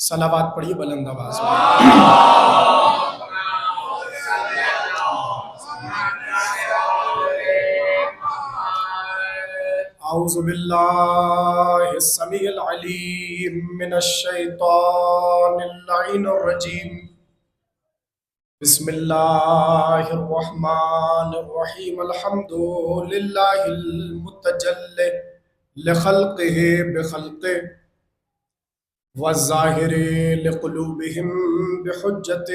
صلوات پڑھیے بلند آواز میں۔ اعوذ باللہ السمیع العلیم من الشیطان اللعین الرجیم، بسم اللہ الرحمن الرحیم، الحمد للہ المتجلی لخلقہ بخلقہ والظاہر لقلوبہم بحجت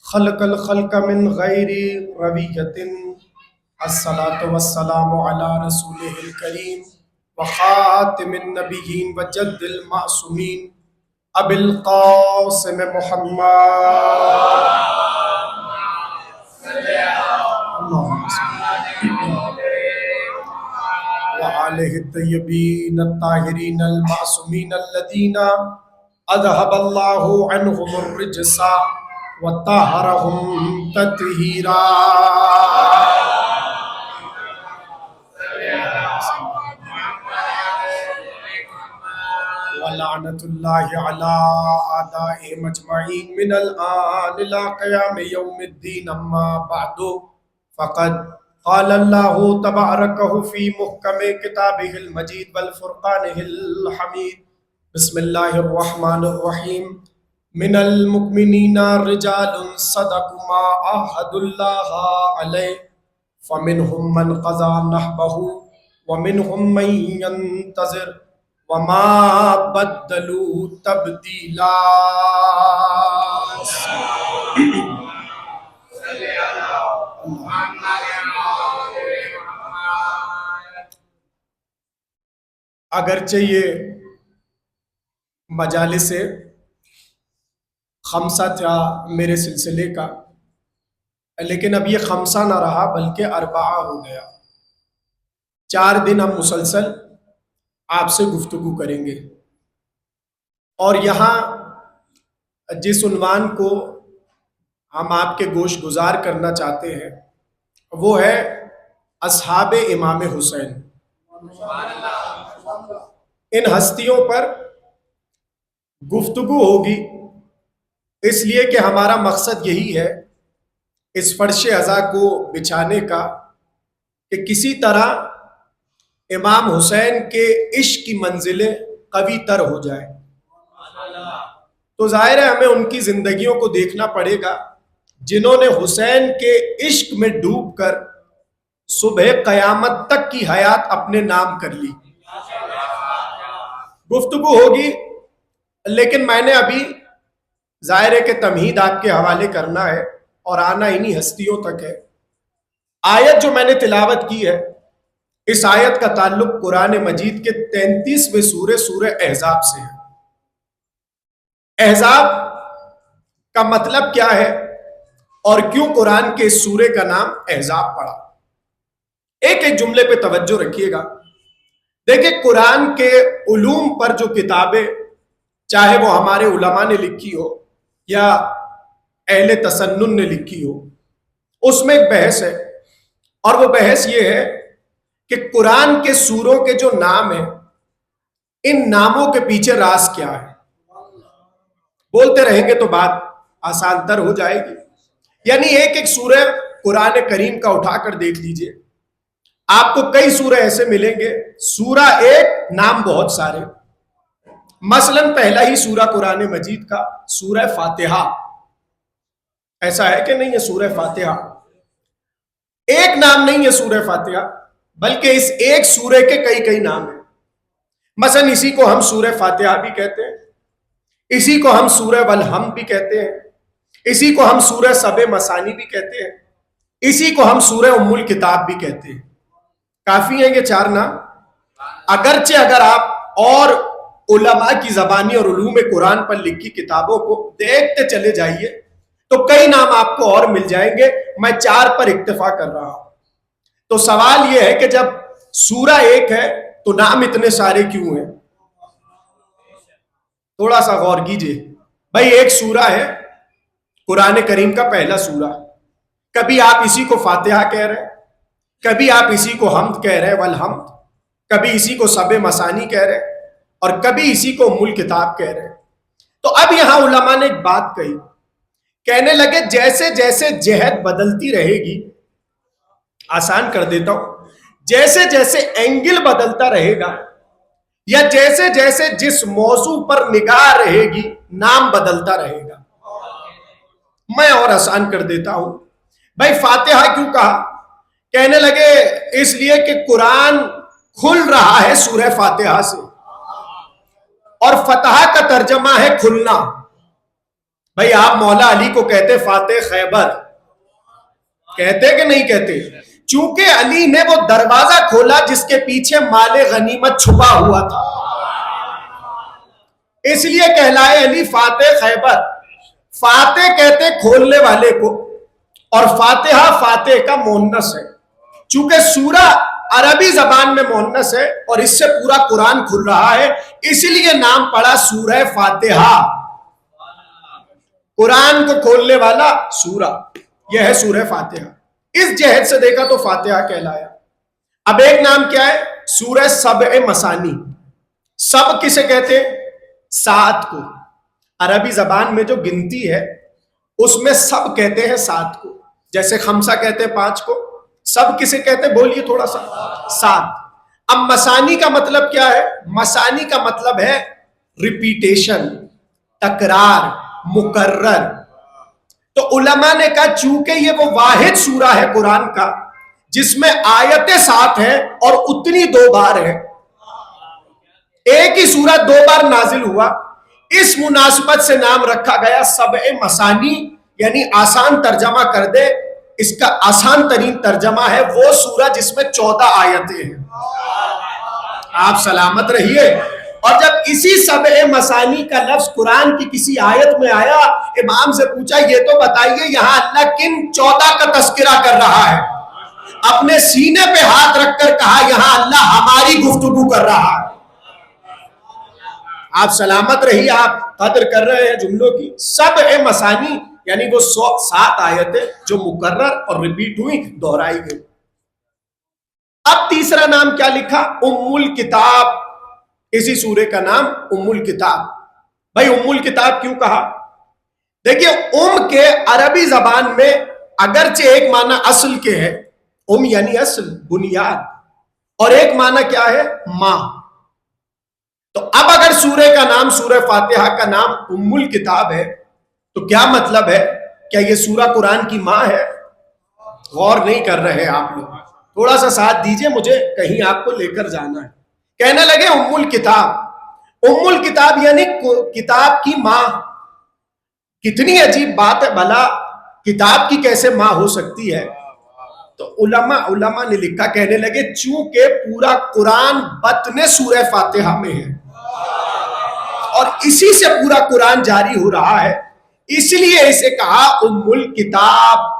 خلق الخلق من غیر رویت۔ الصلاة والسلام علی رسولہ الکریم وخاتم النبیین وجد المعصومین ابی القاسم محمد وآلہ الطیبین الطاہرین المعصومین الذین اذہب اللہ عنہم الرجس وطہرہم تطہیرا۔ وَلَعْنَةُ اللَّهِ عَلَىٰ أَعْدَائِهِمْ أَجْمَعِينَ مِنَ الْآنِ إِلَىٰ قِيَامِ يَوْمِ الدِّينِ، أَمَّا بَعْدُ فَقَدْ قَالَ اللَّهُ تَبَارَكَ فِي مُحْكَمِ كِتَابِهِ الْمَجِيدِ وَالْفُرْقَانِهِ الْحَمِيدِ۔ بسم اللہ الرحمن الرحیم۔ من المؤمنین رجال صدقوا ما عاهدوا الله علیہ فمنهم من قضى نحبه ومنهم من ينتظر وما بدلوا تبدیلا۔ اگرچہ یہ مجالس خمسہ تھا میرے سلسلے کا، لیکن اب یہ خمسہ نہ رہا بلکہ اربعہ ہو گیا۔ 4 دن ہم مسلسل آپ سے گفتگو کریں گے، اور یہاں جس عنوان کو ہم آپ کے گوش گزار کرنا چاہتے ہیں وہ ہے اصحاب امام حسین۔ ان ہستیوں پر گفتگو ہوگی اس لیے کہ ہمارا مقصد یہی ہے اس فرش عزا کو بچھانے کا کہ کسی طرح امام حسین کے عشق کی منزلیں قوی تر ہو جائیں۔ تو ظاہر ہے ہمیں ان کی زندگیوں کو دیکھنا پڑے گا جنہوں نے حسین کے عشق میں ڈوب کر صبح قیامت تک کی حیات اپنے نام کر لی۔ گفتگو ہوگی، لیکن میں نے ابھی ظاہر ہے کہ تمہید آپ کے حوالے کرنا ہے اور آنا انہی ہستیوں تک ہے۔ آیت جو میں نے تلاوت کی ہے، اس آیت کا تعلق قرآن مجید کے 33ویں سورہ احزاب سے ہے۔ احزاب کا مطلب کیا ہے اور کیوں قرآن کے اس سورے کا نام احزاب پڑا؟ ایک ایک جملے پہ توجہ رکھیے گا۔ دیکھیں، قرآن کے علوم پر جو کتابیں چاہے وہ ہمارے علماء نے لکھی ہو یا اہل تسنن نے لکھی ہو، اس میں ایک بحث ہے، اور وہ بحث یہ ہے کہ قرآن کے سوروں کے جو نام ہیں، ان ناموں کے پیچھے راز کیا ہے۔ بولتے رہیں گے تو بات آسان تر ہو جائے گی۔ یعنی ایک ایک سورہ قرآن کریم کا اٹھا کر دیکھ لیجئے، آپ کو کئی سورہ ایسے ملیں گے، سورہ ایک نام بہت سارے۔ مثلا پہلا ہی سورہ قرآن مجید کا سورہ فاتحہ، ایسا ہے کہ نہیں ہے؟ سورہ فاتحہ ایک نام نہیں ہے سورہ فاتحہ، بلکہ اس ایک سورہ کے کئی نام ہیں۔ مثلا اسی کو ہم سورہ فاتحہ بھی کہتے ہیں، اسی کو ہم سورہ والحمد بھی کہتے ہیں، اسی کو ہم سورہ سبع مثانی بھی کہتے ہیں، اسی کو ہم سورہ ام الکتاب بھی کہتے ہیں۔ کافی ہیں یہ 4 نام؟ اگرچہ اگر آپ اور علماء کی زبانی اور علوم قرآن پر لکھی کتابوں کو دیکھتے چلے جائیے تو کئی نام آپ کو اور مل جائیں گے، میں 4 پر اکتفا کر رہا ہوں۔ تو سوال یہ ہے کہ جب سورہ ایک ہے تو نام اتنے سارے کیوں ہیں؟ تھوڑا سا غور کیجئے۔ بھائی ایک سورہ ہے قرآن کریم کا پہلا سورہ، کبھی آپ اسی کو فاتحہ کہہ رہے ہیں، کبھی آپ اسی کو حمد کہہ رہے ہیں والحمد، کبھی اسی کو سبع مثانی کہہ رہے ہیں، اور کبھی اسی کو ام الکتاب کہہ رہے ہیں۔ تو اب یہاں علماء نے ایک بات کہی، کہنے لگے جیسے جیسے جہت بدلتی رہے گی، آسان کر دیتا ہوں، جیسے جیسے اینگل بدلتا رہے گا یا جیسے جیسے جس موضوع پر نگاہ رہے گی نام بدلتا رہے گا۔ میں اور آسان کر دیتا ہوں، بھائی فاتحہ کیوں کہا؟ کہنے لگے اس لیے کہ قرآن کھل رہا ہے سورہ فاتحہ سے، اور فتح کا ترجمہ ہے کھلنا۔ بھائی آپ مولا علی کو کہتے فاتح خیبر، کہتے کہ نہیں کہتے؟ چونکہ علی نے وہ دروازہ کھولا جس کے پیچھے مال غنیمت چھپا ہوا تھا، اس لیے کہلائے علی فاتح خیبر۔ فاتح کہتے کھولنے والے کو، اور فاتحہ فاتح کا مؤنث ہے۔ چونکہ سورہ عربی زبان میں مؤنث ہے اور اس سے پورا قرآن کھل رہا ہے، اس لیے نام پڑا سورہ فاتحہ، قرآن کو کھولنے والا سورہ، یہ ہے سورہ فاتحہ۔ اس جہت سے دیکھا تو فاتحہ کہلایا۔ اب ایک نام کیا ہے؟ سورہ سبع مثانی۔ سب کسے کہتے ہیں؟ 7 کو۔ عربی زبان میں جو گنتی ہے اس میں سب کہتے ہیں 7 کو، جیسے خمسہ کہتے ہیں 5 کو، سب کسے کہتے ہیں؟ بولیے تھوڑا سا۔ 7۔ اب مثانی کا مطلب کیا ہے؟ مثانی کا مطلب ہے ریپیٹیشن، تکرار، مکرر۔ تو علماء نے کہا چونکہ یہ وہ واحد سورہ ہے قرآن کا جس میں آیتیں 7 ہیں اور اتنی 2 بار ہے، ایک ہی سورہ 2 بار نازل ہوا، اس مناسبت سے نام رکھا گیا سبع مثانی، یعنی آسان ترجمہ کر دے، اس کا آسان ترین ترجمہ ہے وہ سورہ جس میں 14 آیتیں ہیں۔ آپ سلامت رہیے۔ اور جب اسی سبع مثانی کا لفظ قرآن کی کسی آیت میں آیا، امام سے پوچھا یہ تو بتائیے یہاں اللہ کن 14 کا تذکرہ کر رہا ہے؟ اپنے سینے پہ ہاتھ رکھ کر کہا یہاں اللہ ہماری گفتگو کر رہا ہے۔ آپ سلامت رہیے، آپ قدر کر رہے ہیں جملوں کی۔ سبع مثانی یعنی وہ 7 آیتیں جو مکرر اور ریپیٹ ہوئی، دہرائی گئی۔ اب تیسرا نام کیا لکھا؟ ام الکتاب۔ اسی سورے کا نام ام الکتاب۔ بھائی ام الکتاب کیوں کہا؟ دیکھیے ام کے عربی زبان میں اگرچہ ایک معنی اصل کے ہے، ام یعنی اصل، بنیاد، اور ایک معنی کیا ہے؟ ماں۔ تو اب اگر سورے کا نام، سورہ فاتحہ کا نام ام الکتاب ہے تو کیا مطلب ہے؟ کیا یہ سورہ قرآن کی ماں ہے؟ غور نہیں کر رہے آپ لوگ، تھوڑا سا ساتھ دیجئے، مجھے کہیں آپ کو لے کر جانا ہے۔ کہنے لگے ام الکتاب، ام الکتاب یعنی کتاب کی ماں۔ کتنی عجیب بات ہے، بھلا کتاب کی کیسے ماں ہو سکتی ہے؟ تو علماء نے لکھا، کہنے لگے چونکہ پورا قرآن بطن سورہ فاتحہ میں ہے اور اسی سے پورا قرآن جاری ہو رہا ہے، اس لیے اسے کہا ام الکتاب۔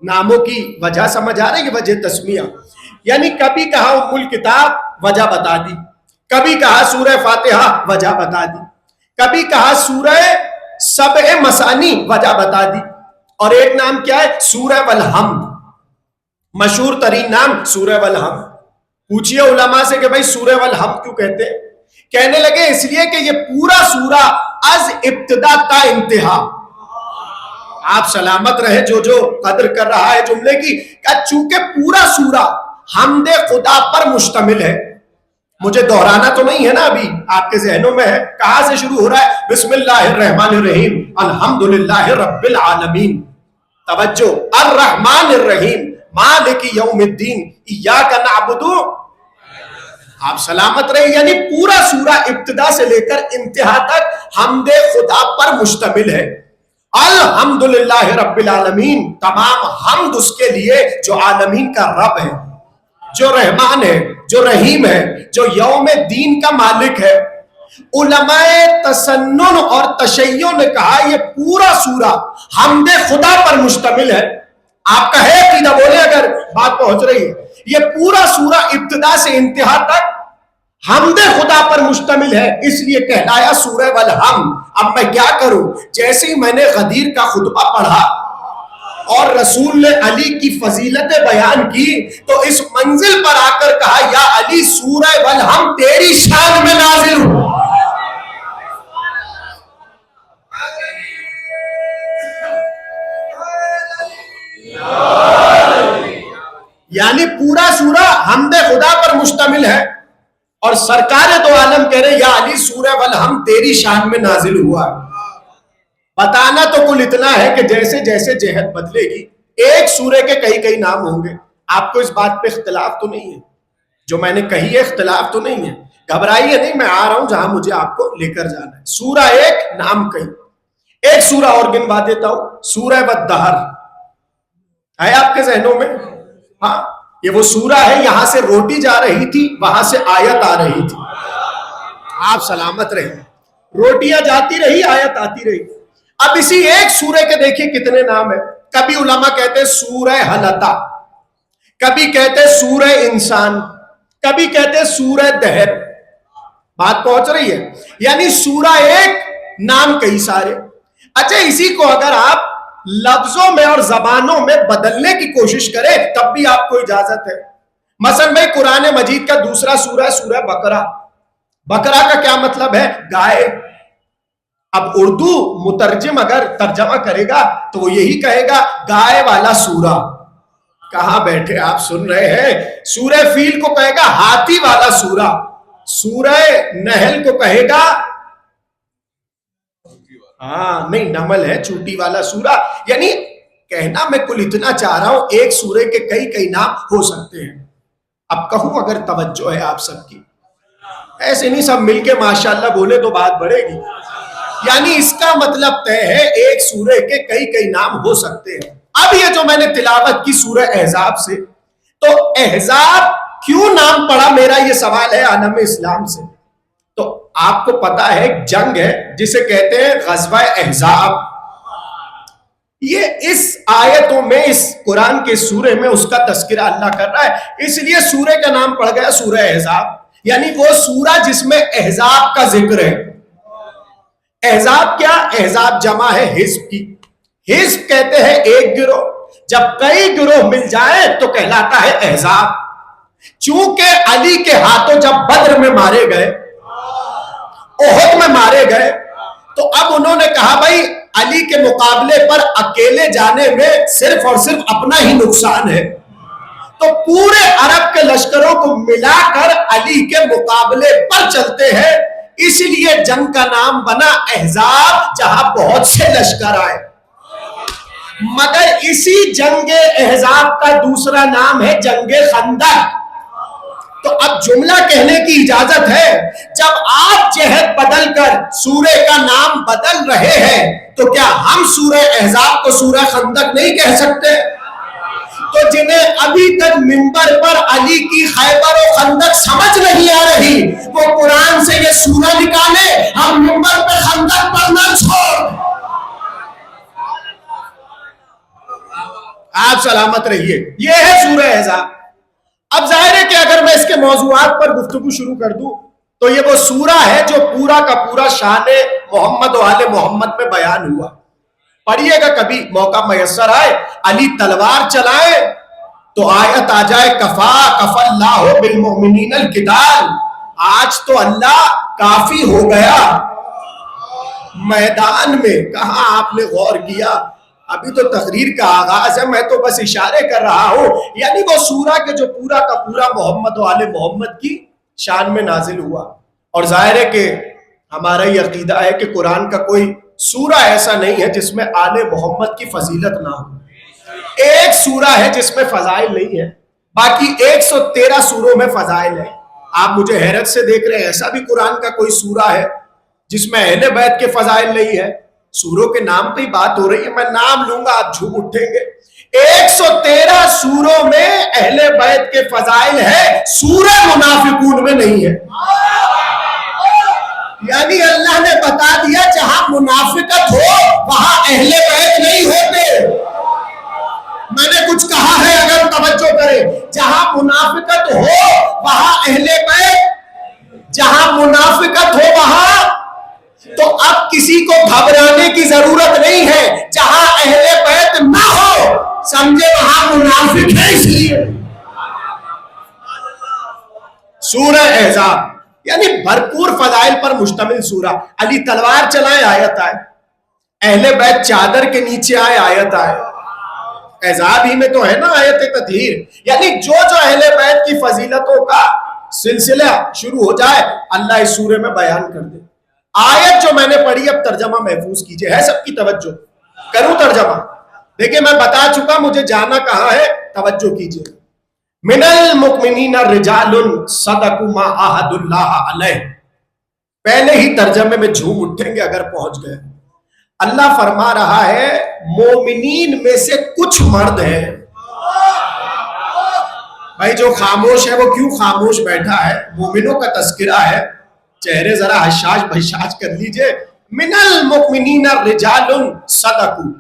ناموں کی وجہ سمجھ آ رہی ہے، وجہ تسمیہ، یعنی کبھی کہا ام الکتاب، وجہ بتا دی، کبھی کہا سورہ فاتحہ، وجہ بتا دی، کبھی کہا سورہ سبع مثانی، وجہ بتا دی، اور ایک نام کیا ہے؟ سورہ والحمد، مشہور ترین نام سورہ والحمد۔ پوچھئے علماء سے کہ بھائی سورہ والحمد کیوں کہتے ہیں؟ کہنے لگے اس لیے کہ یہ پورا سورہ از ابتدا تا انتہا، آپ سلامت رہے جو قدر کر رہا ہے جملے کی، کہ چونکہ پورا سورہ حمد خدا پر مشتمل ہے۔ مجھے دہرانا تو نہیں ہے نا، ابھی آپ کے ذہنوں میں ہے۔ کہاں سے شروع ہو رہا ہے؟ بسم اللہ الرحمن الرحیم، الحمدللہ رب العالمین، توجہ، الرحمن الرحیم، مالک یوم الدین، ایاک نعبد، آپ سلامت رہے، یعنی پورا سورہ ابتدا سے لے کر انتہا تک حمد خدا پر مشتمل ہے۔ الحمدللہ رب العالمین، تمام حمد اس کے لیے جو عالمین کا رب ہے، جو رحمان ہے، جو رحیم ہے، جو یوم دین کا مالک ہے۔ علماء تسنن اور تشیع نے کہا یہ پورا سورہ حمد خدا پر مشتمل ہے۔ آپ کا ہے عقیدہ؟ بولے اگر بات پہنچ رہی ہے۔ یہ پورا سورہ ابتدا سے انتہا تک حمد خدا پر مشتمل ہے، اس لیے کہلایا سورہ والحمد۔ اب میں کیا کروں؟ جیسے ہی میں نے غدیر کا خطبہ پڑھا اور رسول نے علی کی فضیلتیں بیان کی تو اس منزل پر آ کر کہا یا علی سورہ والحمد تیری شان میں نازل ہو۔ یعنی پورا سورہ حمد خدا پر مشتمل ہے، اور سرکار دو عالم کہہ رہے یا علی سورہ والحمد تیری شان میں نازل ہوا۔ بتانا تو کل اتنا ہے کہ جیسے جیسے جہت بدلے گی ایک سورے کے کئی کئی نام ہوں گے۔ آپ کو اس بات پہ اختلاف تو نہیں ہے؟ جو میں نے کہی ہے اختلاف تو نہیں ہے؟ گھبرائیے نہیں، میں آ رہا ہوں جہاں مجھے آپ کو لے کر جانا ہے۔ سورہ ایک، نام کئی۔ ایک سورہ اور گنوا دیتا ہوں، سورہ والدہر ہے آپ کے ذہنوں میں؟ ہاں، یہ وہ سورہ ہے، یہاں سے روٹی جا رہی تھی، وہاں سے آیت آ رہی تھی۔ آپ سلامت رہے، روٹیاں جاتی رہی، آیت آتی رہی۔ اب اسی ایک سورہ کے دیکھیں کتنے نام ہیں۔ کبھی علماء کہتے ہیں سورہ حلطہ، کبھی کہتے ہیں سورہ انسان، کبھی کہتے ہیں سورہ دہر۔ بات پہنچ رہی ہے؟ یعنی سورہ ایک، نام کئی سارے۔ اچھا، اسی کو اگر آپ لفظوں میں اور زبانوں میں بدلنے کی کوشش کریں تب بھی آپ کو اجازت ہے۔ مثلا بھائی قرآن مجید کا دوسرا سورہ ہے سورہ بقرہ۔ بقرہ کا کیا مطلب ہے؟ گائے۔ اب اردو مترجم اگر ترجمہ کرے گا تو وہ یہی کہے گا گائے والا سورہ۔ کہاں بیٹھے آپ سن رہے ہیں؟ سورہ فیل کو کہے گا ہاتھی والا سورہ، سورہ نحل کو کہے گا ہاں نہیں نمل ہے، چوٹی والا سورہ۔ یعنی کہنا میں کل اتنا چاہ رہا ہوں ایک سورے کے کئی کئی نام ہو سکتے ہیں۔ اب کہوں اگر توجہ ہے آپ سب کی، ایسے نہیں سب مل کے ماشاءاللہ بولے تو بات بڑھے گی۔ یعنی اس کا مطلب طے ہے ایک سورے کے کئی کئی نام ہو سکتے ہیں۔ اب یہ جو میں نے تلاوت کی سورہ احزاب سے، تو احزاب کیوں نام پڑا، میرا یہ سوال ہے عالم اسلام سے۔ تو آپ کو پتا ہے ایک جنگ ہے جسے کہتے ہیں غزوہ احزاب۔ یہ اس آیتوں میں، اس قرآن کے سورے میں اس کا تذکرہ اللہ کر رہا ہے، اس لیے سورے کا نام پڑ گیا سورہ احزاب۔ یعنی وہ سورہ جس میں احزاب کا ذکر ہے۔ احزاب کیا؟ احزاب جمع ہے حزب کی۔ حزب کہتے ہیں ایک گروہ، جب کئی گروہ مل جائیں تو کہلاتا ہے احزاب۔ چونکہ علی کے ہاتھوں جب بدر میں مارے گئے، احد میں مارے گئے، تو اب انہوں نے کہا بھائی علی کے مقابلے پر اکیلے جانے میں صرف اور صرف اپنا ہی نقصان ہے، تو پورے عرب کے لشکروں کو ملا کر علی کے مقابلے پر چلتے ہیں۔ اس لیے جنگ کا نام بنا احزاب، جہاں بہت سے لشکر آئے۔ مگر اسی جنگ احزاب کا دوسرا نام ہے جنگ خندق۔ تو اب جملہ کہنے کی اجازت ہے، جب آپ جہت بدل کر سورہ کا نام بدل رہے ہیں تو کیا ہم سورہ احزاب کو سورہ خندق نہیں کہہ سکتے؟ تو جنہیں ابھی تک منبر پر علی کی خیبر و خندق سمجھ نہیں آ رہی، وہ قرآن سے یہ سورہ نکالے، ہم منبر پہ خندق پڑھنا چھوڑ۔ آپ سلامت رہیے، یہ ہے سورہ احزاب۔ اب ظاہر ہے کہ اگر میں اس کے موضوعات پر گفتگو شروع کر دوں تو یہ وہ سورہ ہے جو پورا کا پورا شان محمد و آل محمد میں بیان ہوا۔ پڑھیے گا کبھی موقع میسر آئے، علی تلوار چلائے تو آیت آ جائے کفا اللہ بالمؤمنین القتال، آج تو اللہ کافی ہو گیا میدان میں۔ کہاں آپ نے غور کیا؟ ابھی تو تقریر کا آغاز ہے، میں تو بس اشارے کر رہا ہوں۔ یعنی وہ سورہ کے جو پورا کا پورا محمد و آل محمد کی شان میں نازل ہوا۔ اور ظاہر ہے کہ ہمارا یہ عقیدہ ہے کہ قرآن کا کوئی سورہ ایسا نہیں ہے جس میں آل محمد کی فضیلت نہ ہو۔ ایک سورہ ہے جس میں فضائل نہیں ہے، باقی 113 سوروں میں فضائل ہے۔ آپ مجھے حیرت سے دیکھ رہے ہیں، ایسا بھی قرآن کا کوئی سورہ ہے جس میں اہل بیت کے فضائل نہیں ہے؟ سوروں کے نام پہ ہی بات ہو رہی ہے، میں نام لوں گا آپ جھوم اٹھیں گے۔ 113 سوروں میں اہل بیت کے فضائل ہے، سورہ منافقون میں نہیں ہے۔ یعنی اللہ نے بتا دیا جہاں منافقت ہو وہاں اہل بیت نہیں ہوتے۔ میں نے کچھ کہا ہے اگر توجہ کریں، جہاں منافقت ہو وہاں اہل بیت، جہاں منافقت ہو وہاں، تو اب کسی کو گھبرانے کی ضرورت نہیں ہے۔ جہاں اہل بیت نہ ہو سمجھے وہاں منافق ہے۔ اس لیے سورہ احزاب یعنی بھرپور فضائل پر مشتمل سورہ۔ علی تلوار چلائے، آیت آئے۔ اہل بیت چادر کے نیچے آئے، آیت آئے۔ احزاب ہی میں تو ہے نا آیت تطہیر، یعنی جو اہل بیت کی فضیلتوں کا سلسلہ شروع ہو جائے اللہ اس سورے میں بیان کر دے۔ آیت جو میں نے پڑھی اب ترجمہ محفوظ کیجئے، ہے سب کی توجہ، کروں ترجمہ؟ دیکھیں میں بتا چکا مجھے جانا کہاں ہے، توجہ کیجئے۔ من المؤمنین رجال صدقوا ما عاہدوا اللہ علیہ، پہلے ہی ترجمے میں جھوم اٹھیں گے اگر پہنچ گئے۔ اللہ فرما رہا ہے مومنین میں سے کچھ مرد ہیں۔ بھائی جو خاموش ہے وہ کیوں خاموش بیٹھا ہے؟ مومنوں کا تذکرہ ہے، چہرے ذرا حشاش بحشاش کر لیجئے۔ من المؤمنین رجال صدقوا،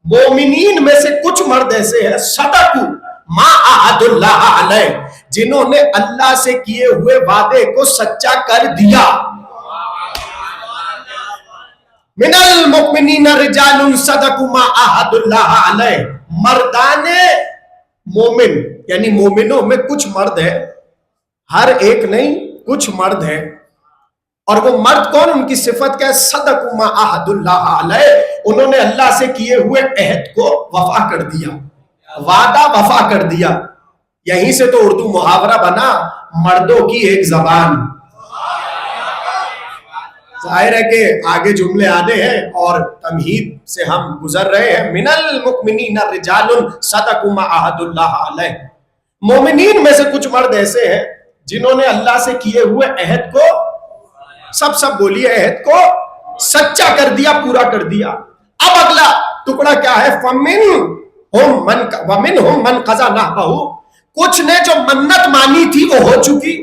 مومنین میں سے کچھ مرد ایسے ہیں صدقوا ما عہد اللہ علیہ، جنہوں نے اللہ سے کیے ہوئے وعدے کو سچا کر دیا۔ من المؤمنین رجال صدقوا ما عہد اللہ علیہ، مردان مومن یعنی مومنوں میں کچھ مرد ہیں، ہر ایک نہیں کچھ مرد ہیں، اور وہ مرد کون؟ ان کی صفت کیا ہے؟ صدقوا ما عہد اللہ علیہ، انہوں نے اللہ سے کیے ہوئے عہد کو وفا کر دیا، وعدہ وفا کر دیا۔ یہیں سے تو اردو محاورہ بنا مردوں کی ایک زبان۔ ظاہر ہے کہ آگے جملے آنے ہیں اور تمہید سے ہم گزر رہے ہیں۔ من المؤمنین رجال صدقوا ما عہد اللہ علیہ، مومنین میں سے کچھ مرد ایسے ہیں جنہوں نے اللہ سے کیے ہوئے عہد کو، سب بولیے، عہد کو سچا کر دیا، پورا کر دیا۔ اب اگلا ٹکڑا کیا ہے؟ وَمِنْهُمْ مَنْ قَضَى نَحْبَهُ، کچھ نے جو منت مانی تھی وہ ہو چکی،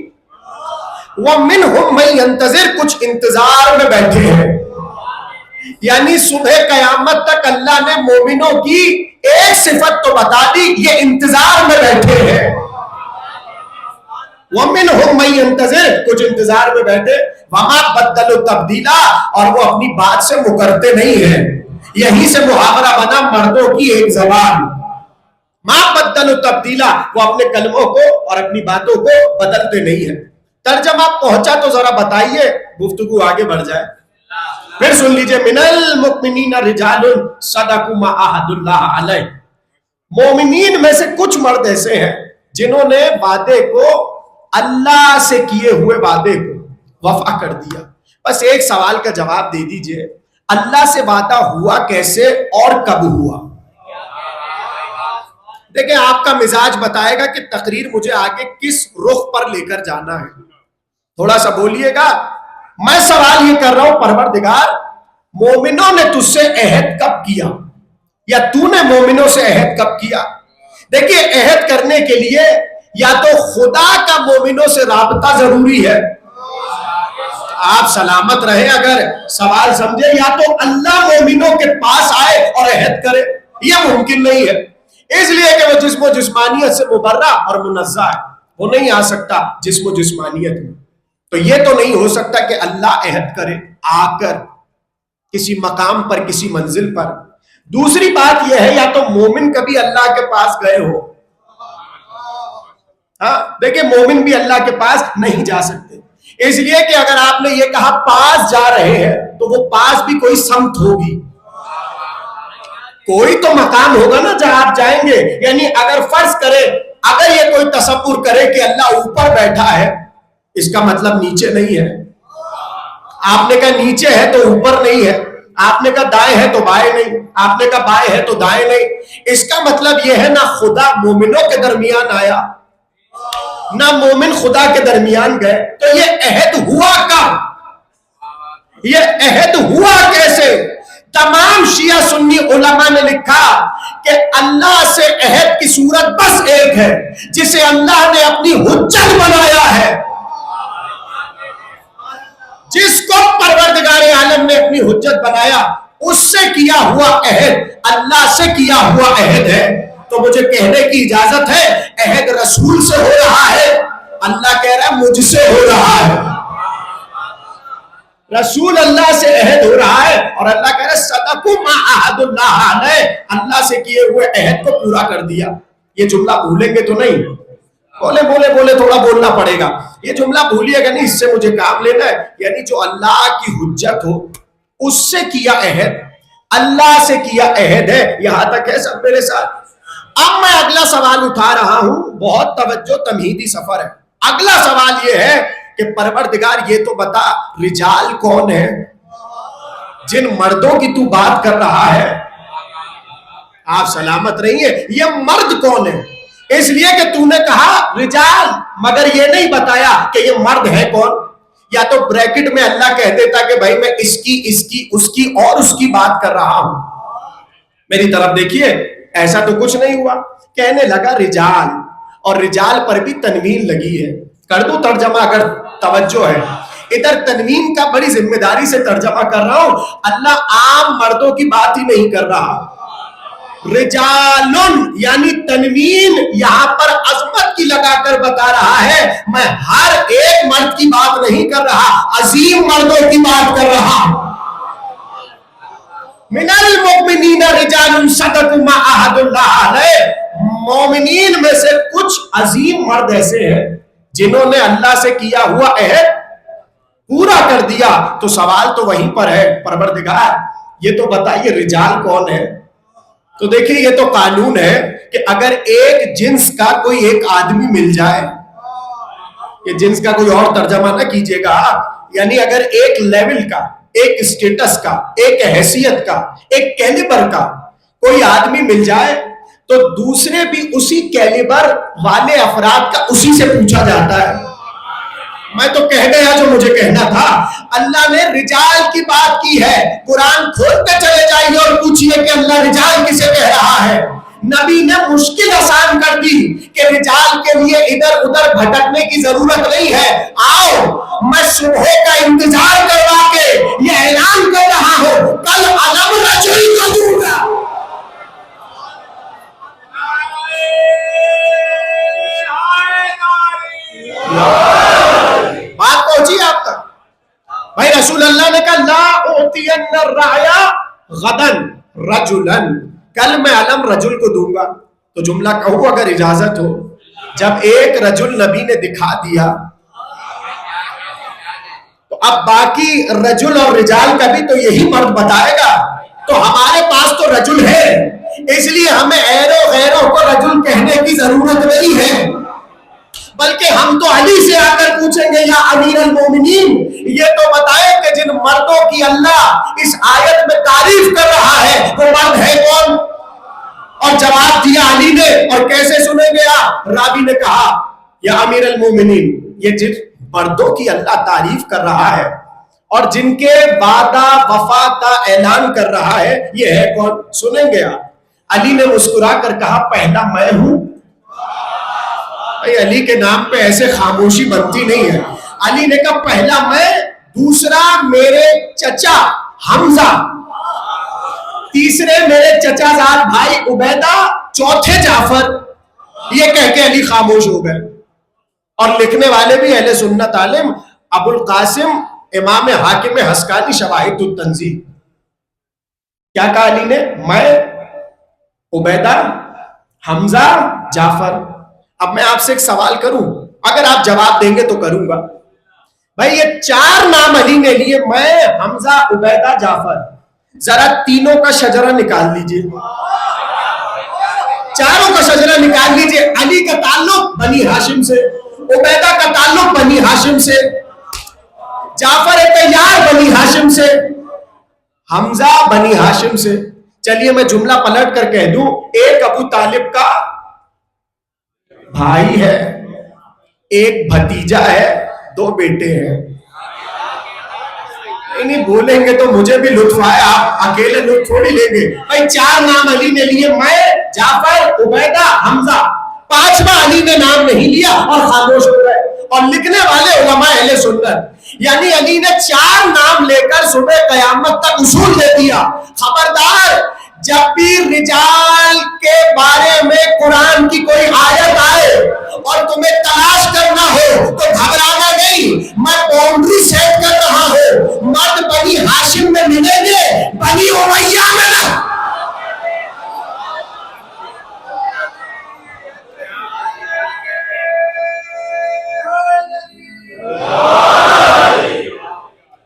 وَمِنْهُمْ مَنْ يَنْتَظِرُ، کچھ انتظار میں بیٹھے ہیں۔ یعنی صبح قیامت تک اللہ نے مومنوں کی ایک صفت تو بتا دی، یہ انتظار میں بیٹھے ہیں۔ وَمِنْهُمْ مَنْ يَنْتَظِرُ، کچھ انتظار میں بیٹھے، وَمَا بَدَّلُوا تَبْدِيلًا، اور وہ اپنی بات سے مکرتے نہیں ہیں۔ یہیں سے محاورہ بنا مردوں کی ایک زبان، ما بدلوا تبدیلا، وہ اپنے کلموں کو اور اپنی باتوں کو بدلتے نہیں ہیں۔ ترجمہ پہنچا تو ذرا بتائیے، گفتگو آگے بڑھ جائے۔ پھر سن لیجئے، من المؤمنین رجال صدقوا ما عہد اللہ علیہ، مومنین میں سے کچھ مرد ایسے ہیں جنہوں نے وعدے کو، اللہ سے کیے ہوئے وعدے کو وفا کر دیا۔ بس ایک سوال کا جواب دے دیجئے، اللہ سے وعدہ ہوا کیسے اور کب ہوا؟ دیکھیں آپ کا مزاج بتائے گا کہ تقریر مجھے آگے کس رخ پر لے کر جانا ہے، تھوڑا سا بولیے گا۔ میں سوال یہ کر رہا ہوں، پروردگار مومنوں نے تجھ سے عہد کب کیا، یا تو نے مومنوں سے عہد کب کیا؟ دیکھیے عہد کرنے کے لیے یا تو خدا کا مومنوں سے رابطہ ضروری ہے، آپ سلامت رہے اگر سوال سمجھے، یا تو اللہ مومنوں کے پاس آئے اور عہد کرے، یہ ممکن نہیں ہے، اس لیے کہ وہ جسم و جسمانیت سے مبرہ اور منزہ ہے، وہ نہیں آ سکتا جسم و جسمانیت میں۔ تو یہ تو نہیں ہو سکتا کہ اللہ عہد کرے آ کر کسی مقام پر، کسی منزل پر۔ دوسری بات یہ ہے، یا تو مومن کبھی اللہ کے پاس گئے ہو، ہاں دیکھیں مومن بھی اللہ کے پاس نہیں جا سکتے، اس لیے کہ اگر آپ نے یہ کہا پاس جا رہے ہیں تو وہ پاس بھی کوئی سمت ہوگی، کوئی تو مقام ہوگا نا جہاں آپ جائیں گے۔ یعنی اگر فرض کرے، اگر یہ کوئی تصور کرے کہ اللہ اوپر بیٹھا ہے، اس کا مطلب نیچے نہیں ہے۔ آپ نے کہا نیچے ہے تو اوپر نہیں ہے، آپ نے کہا دائیں ہے تو بائیں نہیں، آپ نے کہا بائیں ہے تو دائیں نہیں، اس کا مطلب یہ ہے نہ خدا مومنوں کے درمیان آیا نہ مومن خدا کے درمیان گئے۔ تو یہ عہد ہوا کب؟ یہ عہد ہوا کیسے؟ تمام شیعہ سنی علماء نے لکھا کہ اللہ سے عہد کی صورت بس ایک ہے، جسے اللہ نے اپنی حجت بنایا ہے، جس کو پروردگار عالم نے اپنی حجت بنایا، اس سے کیا ہوا عہد اللہ سے کیا ہوا عہد ہے۔ تو مجھے کہنے کی اجازت ہے عہد رسول سے ہو رہا ہے، اللہ کہہ رہا ہے مجھ سے ہو رہا ہے۔ رسول اللہ سے عہد ہو رہا ہے اور اللہ کہہ رہا ہے صدقوا ما عہد اللہ علیہ، اللہ سے کیے ہوئے عہد کو پورا کر دیا۔ یہ جملہ بھولیں گے تو نہیں؟ بولے تھوڑا بولنا پڑے گا، یہ جملہ بھولیے گا نہیں، اس سے مجھے کام لینا ہے۔ یعنی جو اللہ کی حجت ہو اس سے کیا عہد، اللہ سے کیا عہد ہے، یہاں تک ہے سب میرے ساتھ۔ اب میں اگلا سوال اٹھا رہا ہوں، بہت توجہ، تمہیدی سفر ہے. اگلا سوال یہ ہے کہ پروردگار یہ تو بتا رجال کون ہے؟ جن مردوں کی تو بات کر رہا ہے، آپ سلامت رہیے، یہ مرد کون ہے؟ اس لیے کہ تو نے کہا رجال، مگر یہ نہیں بتایا کہ یہ مرد ہے کون. یا تو بریکٹ میں اللہ کہہ دیتا کہ بھائی میں اس کی اس کی اور اس کی بات کر رہا ہوں. میری طرف دیکھیے، ایسا تو کچھ نہیں ہوا. کہنے لگا رجال، اور رجال پر بھی تنوین لگی ہے. کر دوں ترجمہ اگر توجہ ہے؟ ادھر تنوین کا بڑی ذمہ داری سے ترجمہ کر رہا ہوں. اللہ عام مردوں کی بات ہی نہیں کر رہا. رجالن یعنی تنوین یہاں پر عظمت کی لگا کر بتا رہا ہے میں ہر ایک مرد کی بات نہیں کر رہا، عظیم مردوں کی بات کر رہا. من المؤمنین رجال صدقوا ما عاهدوا اللہ علیہ، مومنین میں سے کچھ عظیم مرد ایسے ہیں جنہوں نے اللہ سے کیا ہوا عہد پورا کر دیا. تو سوال تو وہیں پر ہے، پروردگار یہ تو بتائیے رجال کون ہے؟ تو دیکھیے یہ تو قانون ہے کہ اگر ایک جنس کا کوئی ایک آدمی مل جائے، یہ جنس کا کوئی اور ترجمہ نہ کیجئے گا، یعنی اگر ایک لیول کا، ایک اسٹیٹس کا، ایک حیثیت کا، ایک کیلیبر کا کوئی آدمی مل جائے تو دوسرے بھی اسی کیلیبر والے افراد کا اسی سے پوچھا جاتا ہے. میں تو کہہ گیا جو مجھے کہنا تھا. اللہ نے رجال کی بات کی ہے، قرآن کھول کے چلے جائیے اور پوچھئے کہ اللہ رجال کسے کہہ رہا ہے. نبی نے مشکل آسان کر دی کہ رجال کے لیے ادھر ادھر بھٹکنے کی ضرورت نہیں ہے. آؤ میں صبح کا انتظار کروا کے یہ اعلان کر رہا ہوں، کل علم رجل کو دوں گا. بات پہنچی آپ تک؟ بھائی رسول اللہ نے کہا لا اعطین الرعیا غدن رجلن، کل میں علم رجل کو دوں گا. تو جملہ کہوں اگر اجازت ہو، جب ایک رجل نبی نے دکھا دیا تو اب باقی رجل اور رجال کا بھی تو یہی مرد بتائے گا. تو ہمارے پاس تو رجل ہے، اس لیے ہمیں ایرو غیروں کو رجل کہنے کی ضرورت نہیں ہے، بلکہ ہم تو علی سے آ کر پوچھیں گے یا امیر المومنین یہ تو بتائے کہ جن مردوں کی اللہ اس آیت میں تعریف کر رہا ہے وہ مرد ہے کون؟ اور جواب دیا علی نے. اور کیسے سنیں گے آپ؟ راوی نے کہا یا امیر المومنین یہ جن مردوں کی اللہ تعریف کر رہا ہے اور جن کے وعدہ وفا کا اعلان کر رہا ہے یہ ہے کون؟ سنیں گے آپ. علی نے مسکرا کر کہا پہلا میں ہوں. علی کے نام پہ ایسے خاموشی بنتی نہیں ہے. علی نے کہا پہلا میں، دوسرا میرے چچا حمزہ، تیسرے میرے چچا زاد بھائی عبیدہ، چوتھے جعفر. یہ کہہ کے علی خاموش ہو گئے. اور لکھنے والے بھی اہل سنت عالم ابو القاسم امام حاکم حسکانی شواہد التنزیل. کیا کہا علی نے؟ میں، عبیدہ، حمزہ، جعفر. اب میں آپ سے ایک سوال کروں، اگر آپ جواب دیں گے تو کروں گا. بھائی یہ چار نام علی نے لیے، میں، حمزہ، عبیدہ، جعفر. ذرا تینوں کا شجرہ نکال لیجئے، چاروں کا شجرہ نکال لیجئے. علی کا تعلق بنی ہاشم سے، عبیدہ کا تعلق بنی ہاشم سے، جعفر طیار بنی ہاشم سے، حمزہ بنی ہاشم سے. چلیے میں جملہ پلٹ کر کہہ دوں، ایک ابو طالب کا بھائی ہے، ایک بھتیجا ہے، دو بیٹے ہیں. نہیں بولیں گے تو مجھے بھی لطف آئے، آپ اکیلے لطف تھوڑی لیں گے. بھائی چار نام علی نے لیے، میں، جعفر، عبیدہ، حمزہ. پانچواں علی نے نام نہیں لیا اور خاموش ہو گئے. اور لکھنے والے علماء اہل سنت یعنی علی نے چار نام لے کر صبح قیامت تک اصول دے دیا، خبردار جب بھی رجال کے بارے میں قرآن کی کوئی آیت آئے اور تمہیں تلاش کرنا ہو تو گھبرانا نہیں، میں باؤنڈری سیٹ کر رہا ہوں. مرد بنی ہاشم میں ملیں گے، بنی امیہ میں نہ.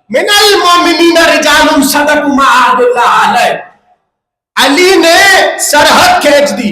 من المؤمنین رجال صدقوا ما عاهدوا اللہ علیہ. علی نے سرحد کھینچ دی.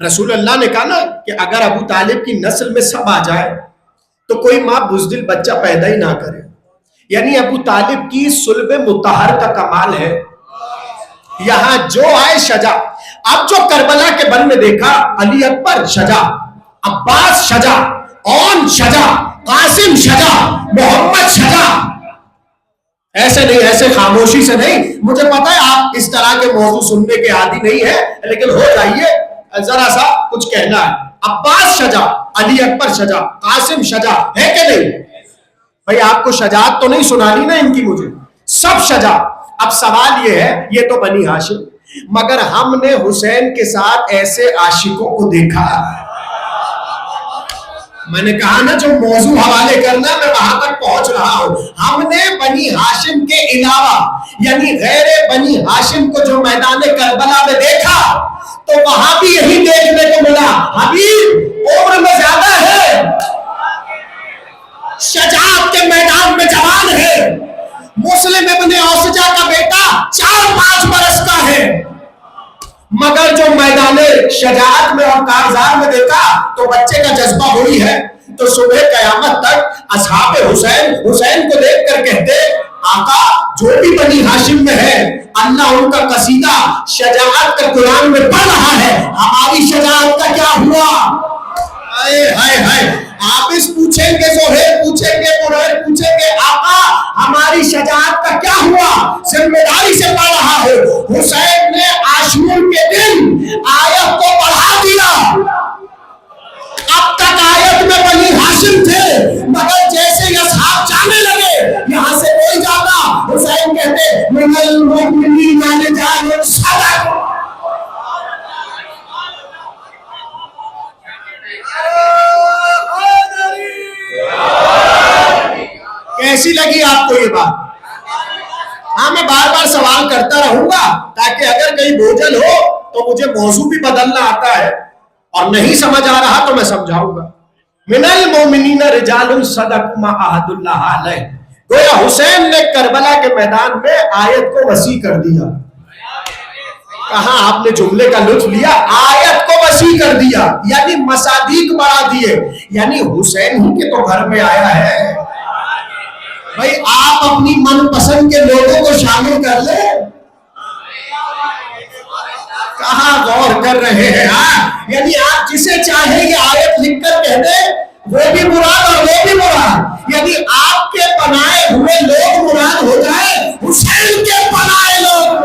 رسول اللہ نے کہا نا کہ اگر ابو طالب کی نسل میں سب آ جائے تو کوئی ماں بزدل بچہ پیدا ہی نہ کرے. یعنی ابو طالب کی صلب مطہر کا کمال ہے. یہاں جو آئے شجاع. اب جو کربلا کے بن میں دیکھا علی اکبر شجاع, عباس شجاع, اون شجاع, قاسم شجاع, محمد شجاع. ایسے نہیں, ایسے خاموشی سے نہیں. مجھے پتا ہے آپ اس طرح کے موضوع سننے کے عادی نہیں ہیں, لیکن ہو جائیے, ذرا سا کچھ کہنا ہے. عباس شجاع, علی اکبر شجاع, قاسم شجاع ہے کہ نہیں؟ بھائی آپ کو شجاعت تو نہیں سنانی نا ان کی مجھے, سب شجاع. اب سوال یہ ہے, یہ تو بنی ہاشم, مگر ہم نے حسین کے ساتھ ایسے عاشقوں کو دیکھا. میں نے کہا نا جو موضوع حوالے کرنا میں وہاں تک پہنچ رہا ہوں. ہم نے بنی ہاشم کے علاوہ یعنی غیر بنی ہاشم کو جو میدان کربلا میں دیکھا تو وہاں بھی یہی دیکھنے کو ملا. حبیب عمر میں زیادہ ہے, شجاعت کے میدان میں جوان ہے. مسلم ابن اوسجا کا بیٹا 4-5 برس کا ہے, مگر جو میدان شجاعت میں اور کارزار میں دیکھا تو بچے کا جذبہ ہوئی ہے. تو صبح قیامت تک اصحاب حسین کو دیکھ کر کہتے آقا جو بھی بنی ہاشم میں ہے اللہ ان کا قصیدہ شجاعت کا قرآن میں پڑھ رہا ہے, ہماری شجاعت کا کیا ہوا؟ حافظ پوچھیں گے, زہیر پوچھیں گے, قرآن پوچھیں گے, آقا ہماری شجاعت کا کیا ہوا؟ ذمہ داری سے پڑھ رہا ہے. حسین نے عاشور کے دن آیت کو بڑھا دیا. اب تک آیت میں بنی ہاشم تھے, مگر جیسے یہ اصحاب جانے لگے یہاں سے کوئی جاتا, حسین کہتے من المؤمنین رجال صدقوا. کیسی لگی آپ کو یہ بات؟ ہاں میں بار بار سوال کرتا رہوں گا تاکہ اگر کہیں بوجھل ہو تو مجھے موضوع بھی بدلنا آتا ہے, اور نہیں سمجھ آ رہا تو میں سمجھاؤں گا. من المؤمنین رجال صدقوا ما عاہدوا اللہ علیہ. گویا حسین نے کربلا کے میدان میں آیت کو وسیع کر دیا. کہاں آپ نے جملے کا لطف لیا, آیت کو وسیع کر دیا, یعنی مصادیق بڑھا دیے. یعنی حسین ہی کے تو گھر میں آیا ہے. بھائی آپ اپنی من پسند کے لوگوں کو شامل کر لیں, کہاں غور کر رہے ہیں؟ یعنی آپ جسے چاہیں یہ آیت لکھ کر کہہ دیں وہ بھی مراد اور وہ بھی مراد. یعنی آپ کے بنائے ہوئے لوگ مراد ہو جائے, حسین کے بنائے لوگ.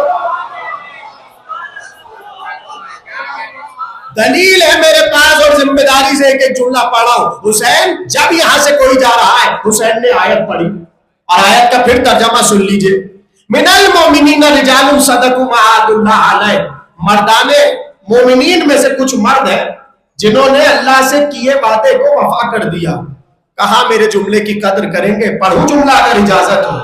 دلیل ہے میرے پاس اور ذمہ داری سے ایک ایک جملہ پڑھا ہوں. حسین جب یہاں سے کوئی جا رہا ہے حسین نے آیت پڑھی, اور آیت کا پھر ترجمہ سن لیجئے. من المؤمنین رجال صدقوا ما عاہدوا اللہ علیہ. مردان مومنین میں سے کچھ مرد ہیں جنہوں نے اللہ سے کیے وعدے کو وفا کر دیا. کہا میرے جملے کی قدر کریں گے, پڑھوں جملہ اگر اجازت ہو.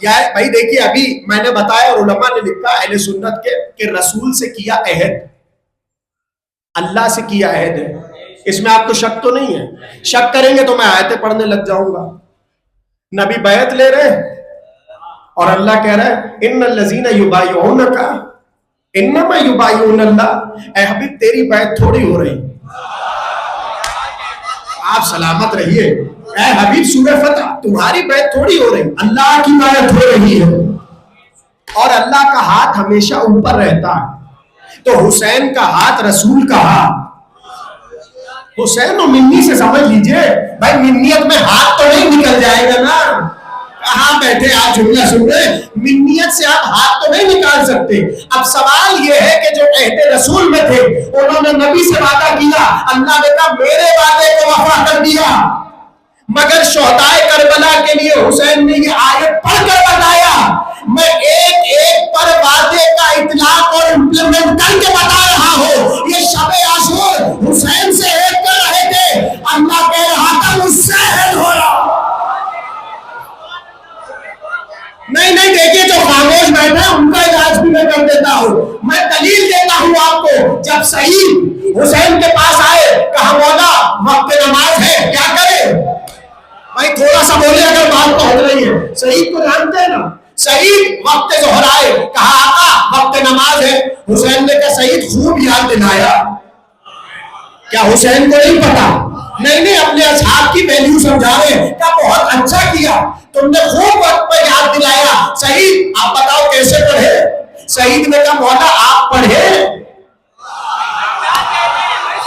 یا بھائی دیکھیے ابھی میں نے بتایا اور علماء نے لکھا اہل سنت کے کہ رسول سے کیا عہد, اللہ سے کیا عہد ہے. اس میں آپ کو شک تو نہیں ہے؟ شک کریں گے تو میں آیتیں پڑھنے لگ جاؤں گا. نبی بیعت لے رہے اور اللہ کہہ رہا ہے ان الذین یبایعونک انما یبایعون اللہ. اے حبیب تیری بیعت تھوڑی ہو رہی, آپ سلامت رہیے. اے حبیب سورہ فتح تمہاری بیعت تھوڑی ہو رہی, اللہ کی بیعت ہو رہی ہے, اور اللہ کا ہاتھ ہمیشہ اوپر رہتا ہے. تو حسین کا ہاتھ رسول کا ہاتھ. حسین و منی سے سمجھ لیجئے بھائی, منیت میں ہاتھ تو نہیں نکل جائے گا نا. کہاں بیٹھے آپ جملہ سن رہے, منیت سے آپ ہاتھ تو نہیں نکال سکتے. اب سوال یہ ہے کہ جو عہد رسول میں تھے انہوں نے نبی سے وعدہ کیا, اللہ نے کہا میرے وعدے کو وفا کر دیا. مگر شہدائے کربلا کے لیے حسین نے یہ آیت پڑھ کر بتایا. میں ایک ایک پر وعدے کا اطلاق اور امپلیمنٹ کر کے بتا رہا ہوں. یہ شب عاشور حسین سے عہد کر رہے تھے, اللہ کہہ رہا تھا مجھ سے عہد ہو رہا. نہیں دیکھیے جو خاموش بیٹھا ہے ان کا علاج بھی میں کر دیتا ہوں. میں دلیل دیتا ہوں آپ کو. جب سعید حسین کے پاس آئے کہا مولا وقت نماز ہے کیا کرے؟ بھائی تھوڑا سا بولے اگر بات پہنچ رہی ہے. سعید کو جانتے ہیں نا, سعید وقت ظہر آئے کہا آقا وقت نماز ہے. حسین نے کہا سعید خوب یاد دلایا. کیا حسین کو نہیں پتا؟ نہیں نہیں، اپنے اصحاب کی ویلیو سمجھا رہے ہیں. کیا بہت اچھا کیا تم نے، خوب وقت پہ یاد دلایا. سعید آپ بتاؤ کیسے پڑھے؟ سعید نے کہا مولا آپ پڑھے.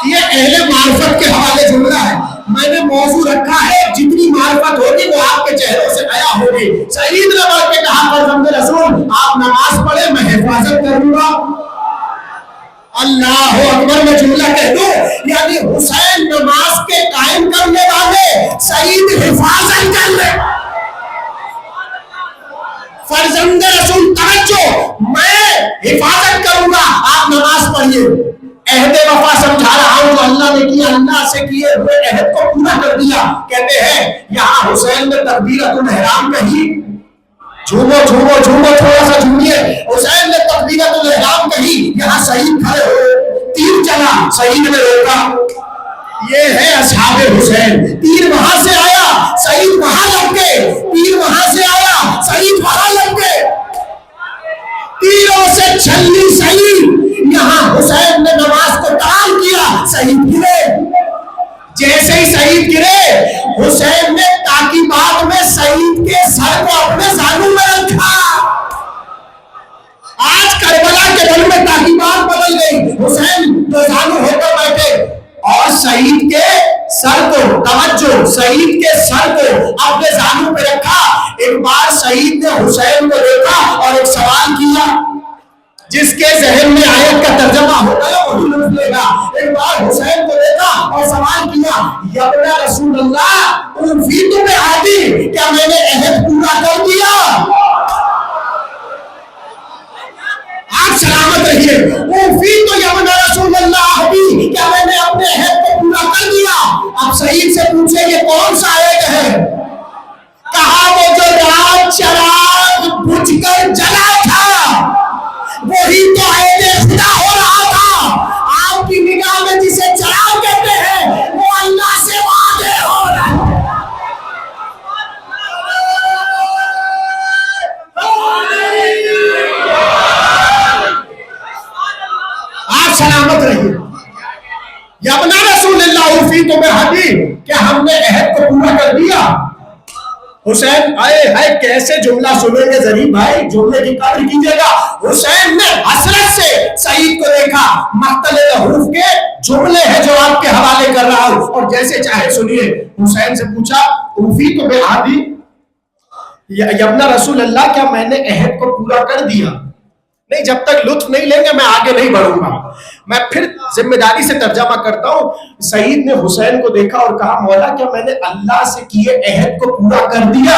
یہ اہل معرفت کے حوالے جملہ ہے. میں نے موضوع رکھا ہے جتنی معرفت ہوگی وہ آپ کے چہروں سے آیا ہوگی. سعید نے بڑھ کے کہا فرزند رسول آپ نماز پڑھے میں حفاظت کروں گا. اللہ اکبر. میں جملہ کہہ دوں، یعنی حسین نماز کے قائم کرنے والے، سعید حفاظت کرنے. فرزند رسول توجہ، میں حفاظت کروں گا آپ نماز پڑھیے. عہد وفا سمجھا رہا ہوں جو اللہ نے کیا، اللہ سے کیے ہوئے عہد کو پورا کر دیا. کہتے ہیں یہاں حسین نے تکبیرۃ الاحرام کہی. جھومو جھومو جھومو، تھوڑا سا جھومیے. حسین نے تکبیرۃ الاحرام کہی، یہاں سعید کھڑے ہوئے، تیر چلا، سعید نے روکا. یہ ہے اصحاب حسین. تیر وہاں سے آیا، سعید وہاں لگ گئے. تیر وہاں سے آیا، سعید وہاں لگ گئے. تیروں سے چھلنی سعید. یہاں حسین نے نماز کو ٹال کیا، سعید گرے. جیسے ہی سعید گرے، حسین نے تعقیبات میں سعید کے سر کو اپنے زانوں میں رکھا. آج کربلا کے دل میں تعقیبات بدل گئی. حسین دو زانوں ہو کر بیٹھے اور سعید کے سر کو، توجہ، سعید کے سر کو اپنے زانوں پہ رکھا. ایک بار سعید نے حسین کو دیکھا اور ایک سوال کیا. جس کے ذہن میں آیت کا ترجمہ ہوتا ہے وہی لفظ لے گا. ایک بار حسین کو دیکھا اور سوال کیا، یا ابن رسول اللہ اوفیت بعہدی، کیا میں نے عہد پورا کر دیا؟ آپ سلامت رہیے. اوفیت یا ابن رسول اللہ عہدی، کیا میں نے اپنے عہد کو پورا کر دیا؟ اب سعید سے پوچھیں یہ کون سا عہد ہے؟ کہا وہ جو رات چراغ بجھ کر جلا تھا وہی تو عہد خدا ہو رہا تھا. آپ کی نگاہ میں جسے چراغ کہتے ہیں وہ اللہ سے وعدے ہو رہا ہے. آپ سلامت رہیے. یا ابن رسول اللہ اوفیت بعہدی، کیا ہم نے عہد کو پورا کر دیا؟ حسین آئے ہے کیسے جملہ سنیں گے ظریف بھائی، جملے کی قدر کیجئے گا. حسین نے حسرت سے سعید کو دیکھا. مقتل حروف کے جملے ہیں جو آپ کے حوالے کر رہا ہوں اور جیسے چاہے سنیے. حسین سے پوچھا اوفیت بعہدی، یا ابن رسول اللہ کیا میں نے عہد کو پورا کر دیا؟ نہیں، جب تک لطف نہیں لیں گے میں آگے نہیں بڑھوں گا. میں پھر ذمہ داری سے ترجمہ کرتا ہوں. سعید نے حسین کو دیکھا اور کہا مولا کیا میں نے اللہ سے کیے عہد کو پورا کر دیا؟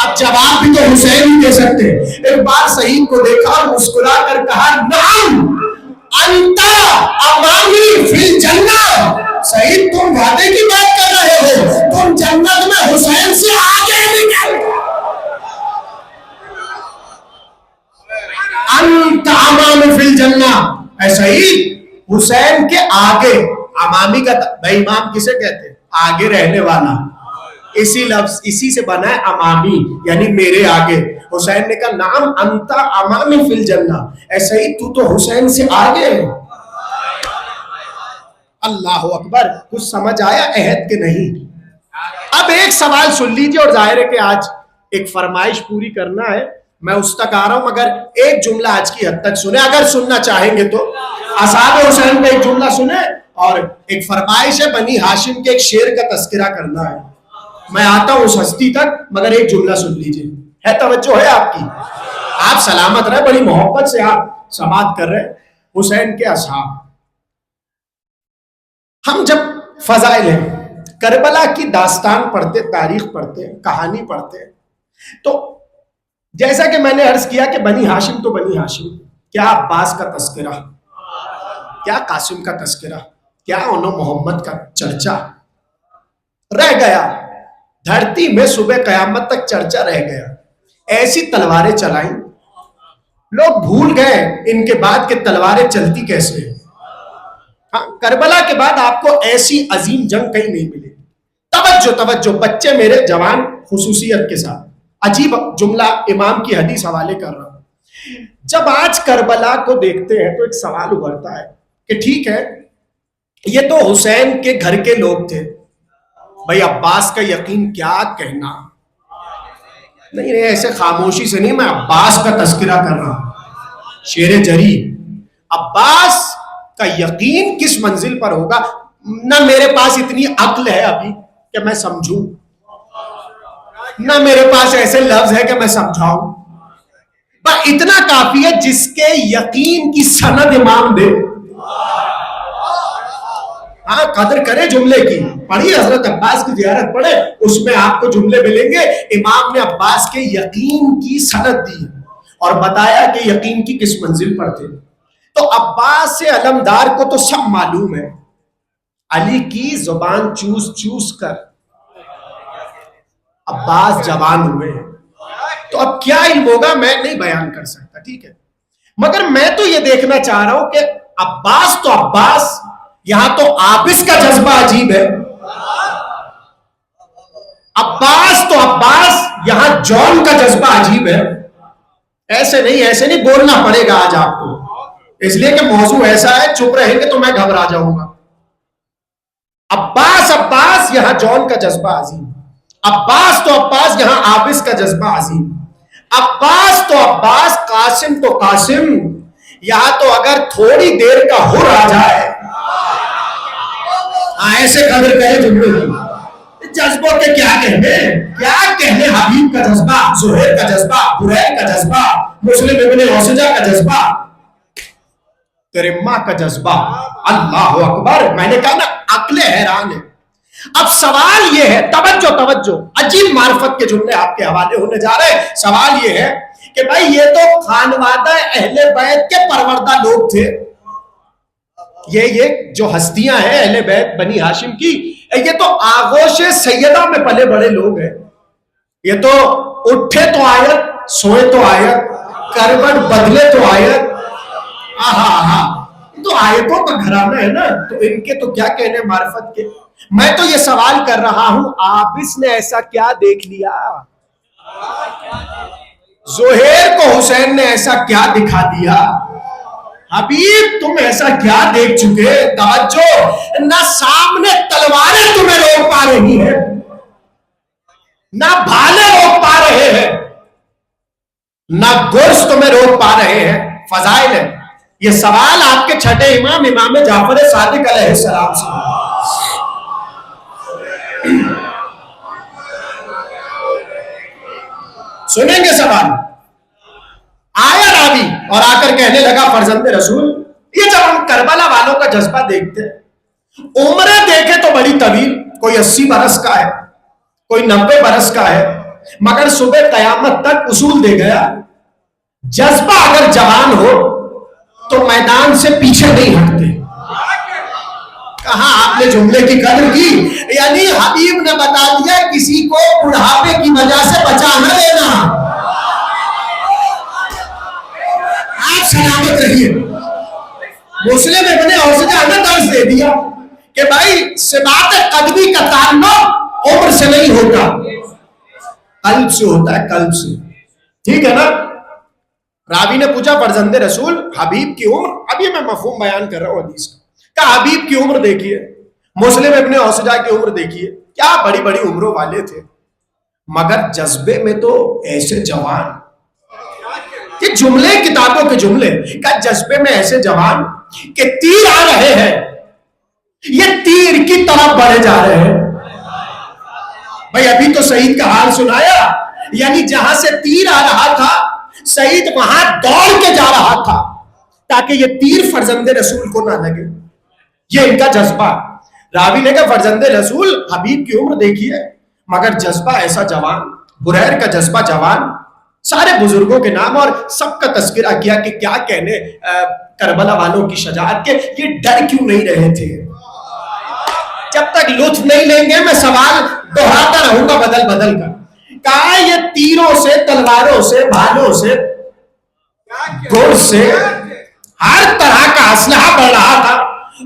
اب جواب بھی تو حسین ہی دے سکتے. ایک بار سعید کو دیکھا اور مسکرا کر کہا نعم انت امامی فی الجنہ. سعید تم وعدے کی بات کر رہے ہو، تم جنت میں حسین سے آگے نکل. انت امام فی الجنہ، اے سعید حسین کے آگے. امامی کا بھائی امام کسے کہتے ہیں؟ آگے رہنے والا. اسی لفظ اسی سے بنا ہے امامی، یعنی میرے آگے. حسین نے کہا نعم انت امامی فی الجنہ، اے سعید تو تو حسین سے آگے ہے. اللہ اکبر. کچھ سمجھ آیا عہد کے نہیں؟ اب ایک سوال سن لیجئے اور ظاہر ہے کہ آج ایک فرمائش پوری کرنا ہے. میں اس تک آ رہا ہوں مگر ایک جملہ آج کی حد تک سنیں اگر سننا چاہیں گے تو. اصحاب حسین میں ایک جملہ سنیں اور ایک فرمائش ہے بنی ہاشم کے ایک شعر کا تذکرہ کرنا ہے. میں آتا ہوں اس ہستی تک مگر ایک جملہ سن لیجئے. ہے توجہ ہے آپ کی؟ آپ سلامت رہے، بڑی محبت سے آپ سماعت کر رہے. حسین کے اصحاب. ہم جب فضائل ہیں، کربلا کی داستان پڑھتے، تاریخ پڑھتے، کہانی پڑھتے تو جیسا کہ میں نے عرض کیا کہ بنی ہاشم تو بنی ہاشم، کیا عباس کا تذکرہ، کیا قاسم کا تذکرہ، کیا انو محمد کا چرچا رہ گیا. دھرتی میں صبح قیامت تک چرچا رہ گیا. ایسی تلواریں چلائیں، لوگ بھول گئے ان کے بعد کہ تلواریں چلتی کیسے ہیں. کربلا کے بعد آپ کو ایسی عظیم جنگ کہیں نہیں ملی. توجہ توجہ بچے میرے جوان خصوصیت کے ساتھ عجیب جملہ امام کی حدیث حوالے کر رہا ہوں. جب آج کربلا کو دیکھتے ہیں تو ایک سوال ابھرتا ہے کہ ٹھیک ہے یہ تو حسین کے گھر کے لوگ تھے بھائی، عباس کا یقین کیا کہنا. نہیں نہیں، ایسے خاموشی سے نہیں، میں عباس کا تذکرہ کر رہا ہوں. شیر جری، عباس کا یقین کس منزل پر ہوگا. نہ میرے پاس اتنی عقل ہے ابھی کہ میں سمجھوں، نہ میرے پاس ایسے لفظ ہے کہ میں سمجھاؤں. پر اتنا کافی ہے جس کے یقین کی سند امام دے. ہاں، قدر کرے جملے کی. پڑھیے حضرت عباس کی زیارت پڑھے، اس میں آپ کو جملے ملیں گے. امام نے عباس کے یقین کی سند دی اور بتایا کہ یقین کی کس منزل پر تھے. تو عباس سے علمدار کو تو سب معلوم ہے، علی کی زبان چوس چوس کر عباس جوان ہوئے. تو اب کیا علم ہوگا میں نہیں بیان کر سکتا، ٹھیک ہے. مگر میں تو یہ دیکھنا چاہ رہا ہوں کہ عباس تو عباس، یہاں تو آبس کا جذبہ عجیب ہے. عباس تو عباس، یہاں جان کا جذبہ عجیب ہے. ایسے نہیں بولنا پڑے گا آج آپ کو، اس لیے کہ موضوع ایسا ہے، چپ رہیں گے تو میں گھبرا جاؤں گا. عباس عباس، یہاں جان کا جذبہ عظیم. عباس تو عباس، یہاں آبس کا جذبہ عظیم. عباس تو عباس، قاسم تو قاسم، یہاں تو اگر تھوڑی دیر کا ہر آ جائے. ایسے قدر کرے جملے کی. جذبوں کے کیا کہنے، حبیب کا جذبہ، زہیر کا جذبہ، بریر کا جذبہ، مسلم ابن اوسجہ کا جذبہ، تیرے ماں کا جذبہ. اللہ اکبر. میں نے کہا نا، عقل حیران ہے. اب سوال یہ ہے، توجہ، عجیب معرفت کے جملے آپ کے حوالے ہونے جا رہے ہیں. سوال یہ ہے کہ بھائی یہ تو خانوادہ اہل بیت کے پروردہ لوگ تھے. یہ جو ہستیاں ہیں اہل بیت بنی ہاشم کی، یہ تو آغوش سیدہ میں پلے بڑے لوگ ہیں. یہ تو اٹھے تو آیت، سوئے تو آیت، کروٹ بدلے تو آیت. تو آیتوں کا گھرانہ ہے نا، تو ان کے تو کیا کہنے معرفت کے. میں تو یہ سوال کر رہا ہوں، آبس نے ایسا کیا دیکھ لیا، زہیر کو حسین نے ایسا کیا دکھا دیا. حبیب تم ایسا کیا دیکھ چکے. توجہ، نہ سامنے تلواریں تمہیں روک پا رہی ہیں، نہ بھالے روک پا رہے ہیں، نہ گرز تمہیں روک پا رہے ہیں. فضائل ہے. یہ سوال آپ کے چھٹے امام جعفر صادق علیہ السلام سے. سنیں گے سوال. آیا راوی اور آ کر کہنے لگا فرزند رسول. یہ جب ہم کربلا والوں کا جذبہ دیکھتے ہیں، عمریں دیکھے تو بڑی طویل، کوئی 80 برس کا ہے، کوئی 90 برس کا ہے، مگر صبح قیامت تک اصول دے گیا. جذبہ اگر جوان ہو تو میدان سے پیچھے نہیں ہٹتے. کہاں آپ نے جملے کی قدر کی. یعنی حبیب نے بتا دیا کسی کو بڑھاپے کی وجہ سے بچا نہ لینا. آپ سلامت رہیے. مسلم ابن اوسجہ نے درس دے دیا کہ بھائی سبات قدمی کا تعلق عمر سے نہیں ہوتا، قلب سے ہوتا ہے، قلب سے. ٹھیک ہے نا. راوی نے پوچھا فرزند رسول حبیب کی عمر، ابھی میں مفہوم بیان کر رہا ہوں حدیث کا. کہا حبیب کی عمر دیکھیے، مسلم ابن اوسجہ کی عمر دیکھیے، کیا بڑی بڑی عمروں والے تھے، مگر جذبے میں تو ایسے جوان. یہ جملے کتابوں کے جملے کا جذبے میں ایسے جوان کہ تیر آ رہے ہیں، یہ تیر کی طرف بڑھے جا رہے ہیں. بھائی ابھی تو سعید کا حال سنایا، یعنی جہاں سے تیر آ رہا تھا سعید وہاں دوڑ کے جا رہا تھا تاکہ یہ تیر فرزند رسول کو نہ لگے. یہ ان کا جذبہ. راوی نے کہا فرزند رسول حبیب کی عمر دیکھیے مگر جذبہ ایسا جوان. بریر کا جذبہ جوان. سارے بزرگوں کے نام اور سب کا تذکرہ کیا کہ کیا کہنے کربلا والوں کی شجاعت کے. یہ ڈر کیوں نہیں رہے تھے. جب تک لطف نہیں لیں گے میں سوال دہراتا رہوں گا بدل بدل کر. کہا یہ تیروں سے، تلواروں سے، بھالوں سے، گھوڑ سے، ہر طرح کا اسلحہ بڑھ رہا تھا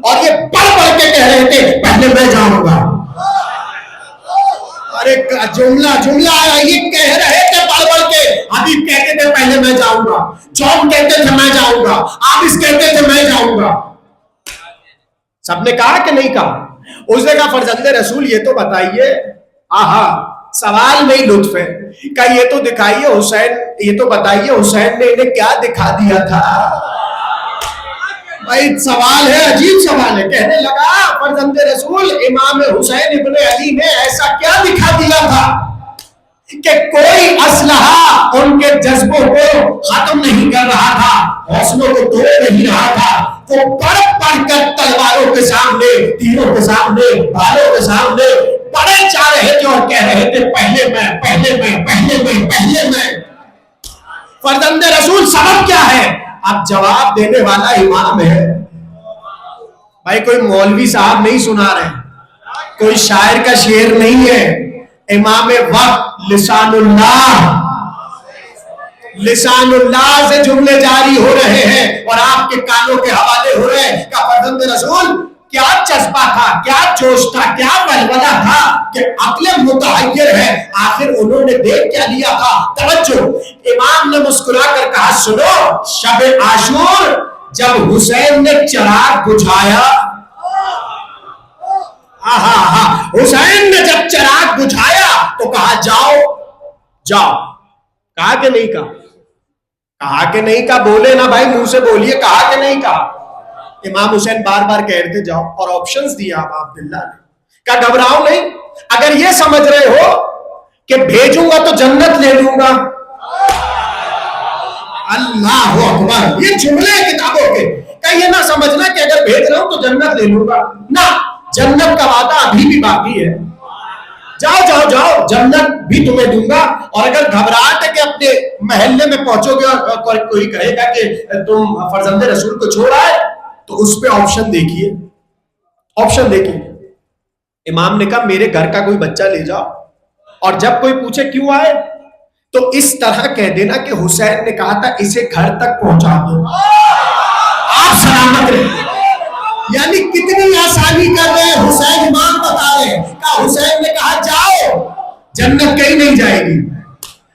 اور یہ بڑھ بڑھ کے کہہ رہے تھے پہلے میں جاؤں گا. ارے جملہ آیا، یہ کہہ رہے تھے بڑھ بڑھ کے. حبیب کہتے تھے پہلے میں جاؤں گا، جون کہتے تھے میں جاؤں گا، آبس کہتے تھے میں جاؤں گا. سب نے کہا کہ نہیں کہا؟ اس نے کہا فرزند رسول یہ تو بتائیے، آہا سوال میں ہی لطف ہے، کہ یہ تو دکھائیے حسین، یہ تو بتائیے حسین نے انہیں کیا دکھا دیا تھا؟ بھائی سوال ہے، عجیب سوال ہے۔ کہنے لگا فرزند رسول امام حسین ابن علی نے ایسا کیا دکھا دیا تھا کہ کوئی اسلحہ ان کے جذبوں کو ختم نہیں کر رہا تھا، حوصلوں کو توڑ نہیں رہا تھا، وہ پڑھ پڑھ کر تلواروں کے سامنے، تیروں کے سامنے، بھالوں کے سامنے پڑے جا رہے تھے اور کہہ رہے تھے پہلے میں، پہلے میں، پہلے میں، پہلے میں۔ فرزند رسول سبب کیا ہے؟ اب جواب دینے والا امام ہے۔ بھائی کوئی مولوی صاحب نہیں سنا رہے، کوئی شاعر کا شعر نہیں ہے، امام وقت لسان اللہ سے جملے جاری ہو رہے ہیں اور آپ کے کانوں کے حوالے ہو رہے ہیں کہ فرزند رسول کیا جذبہ تھا، کیا جوش تھا، کیا ولولہ تھا کہ عقل متحیر ہے، آخر انہوں نے دیکھ کیا لیا تھا؟ توجہ، امام نے مسکرا کر کہا سنو، شب عاشور جب حسین نے چراغ بجھایا، حسین نے جب چراغ بجھایا تو کہا جاؤ جاؤ، کہا کہ نہیں کہا؟ کہا کہ نہیں کہا؟ بولے نا بھائی، منہ سے بولیے، کہا کہ نہیں کہا؟ امام حسین بار بار کہہ رہے تھے جاؤ، اور آپشنز دیا ابا عبداللہ نے، کہا گھبراؤ نہیں، اگر یہ سمجھ رہے ہو کہ بھیجوں گا تو جنت لے لوں گا، اللہ اکبر، یہ جملے کتابوں کے، کہ یہ نہ سمجھنا کہ اگر بھیج رہا ہوں تو جنت لے لوں گا، نہ، جنت کا وعدہ ابھی بھی باقی ہے، جاؤ جاؤ جاؤ، جنت بھی تمہیں دوں گا، اور اگر گھبراہٹ ہے کہ اپنے محلے میں پہنچو گے اور کوئی کہے گا کہ تم فرزند رسول کو چھوڑ آئے تو اس پہ آپشن دیکھیے، آپشن دیکھیے۔ امام نے کہا میرے گھر کا کوئی بچہ لے جاؤ، اور جب کوئی پوچھے کیوں آئے تو اس طرح کہہ دینا کہ حسین نے کہا تھا اسے گھر تک پہنچا دو، آپ سلامت رہے۔ یعنی کتنی آسانی کر رہے ہیں، حسین امام بتا رہے ہیں کہ حسین نے کہا جاؤ، جنت کہیں نہیں جائے گی۔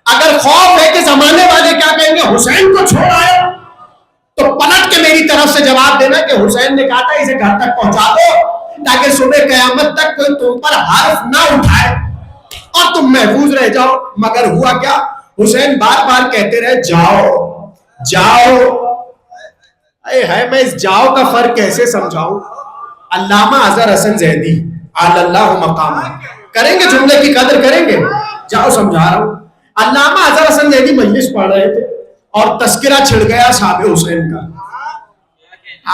اگر خوف ہے کہ زمانے والے کیا کہیں گے حسین کو چھوڑ آئے، تو پلٹ کے میری طرف سے جواب دینا کہ حسین نے کہا تھا اسے گھر تک پہنچا دو، تاکہ صبح قیامت تک کوئی تم پر حرف نہ اٹھائے اور تم محفوظ رہ جاؤ۔ مگر ہوا کیا؟ حسین بار بار کہتے رہے جاؤ جاؤ۔ ہے میں اس جاؤ کا فرق کیسے سمجھاؤں؟ علامہ اظہر حسن زیدی علی اللہ مقام کریں گے، جملے کی قدر کریں گے، جاؤ سمجھا رہا ہوں۔ علامہ اظہر حسن زیدی مجلس پڑھ رہے تھے اور تذکرہ چھڑ گیا اصحاب حسین کا،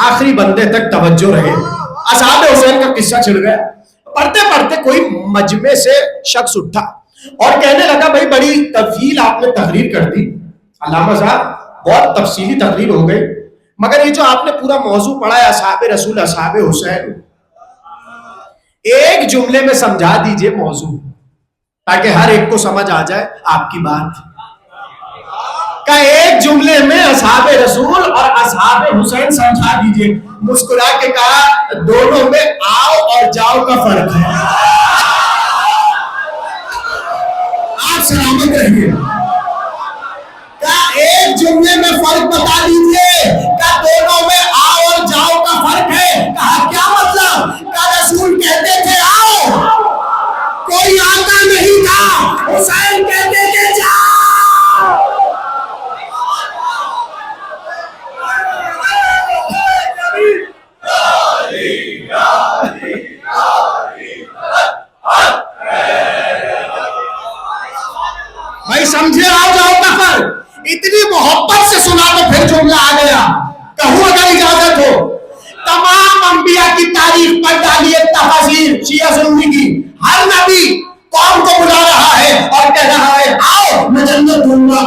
آخری بندے تک توجہ رہے، اصحاب حسین کا قصہ چھڑ گیا۔ پڑھتے پڑھتے کوئی مجمع سے شخص اٹھا اور کہنے لگا بھائی بڑی طویل آپ نے تقریر کر دی، علامہ صاحب بہت تفصیلی تقریر ہو گئی، مگر یہ جو آپ نے پورا موضوع پڑھا ہے اصحاب رسول اصحاب حسین، ایک جملے میں سمجھا دیجئے موضوع، تاکہ ہر ایک کو سمجھ آ جائے آپ کی بات۔ کہ ایک جملے میں اصحاب رسول اور اصحاب حسین سمجھا دیجئے۔ مسکرا کے کہا دونوں میں آؤ اور جاؤ کا فرق ہے، آپ سلامت رہیے۔ ایک جملے میں فرق بتا دیجئے کہ دونوں میں آؤ اور جاؤ کا فرق ہے۔ کہا کیا مطلب؟ کہ رسول کہتے تھے آؤ، کوئی آتا نہیں تھا، حسین کہتے تھے جاؤ۔ بھائی سمجھے آؤ جاؤ کا فرق؟ اتنی محبت سے سنا تو پھر جملہ آ گیا، کہوں اگر اجازت ہو تمام انبیاء کی تاریخ پر ڈالیے تفاسیر شیعہ سنی کی، ہر نبی قوم کو بلا رہا ہے اور کہہ رہا ہے آؤ میں جنت دوں گا۔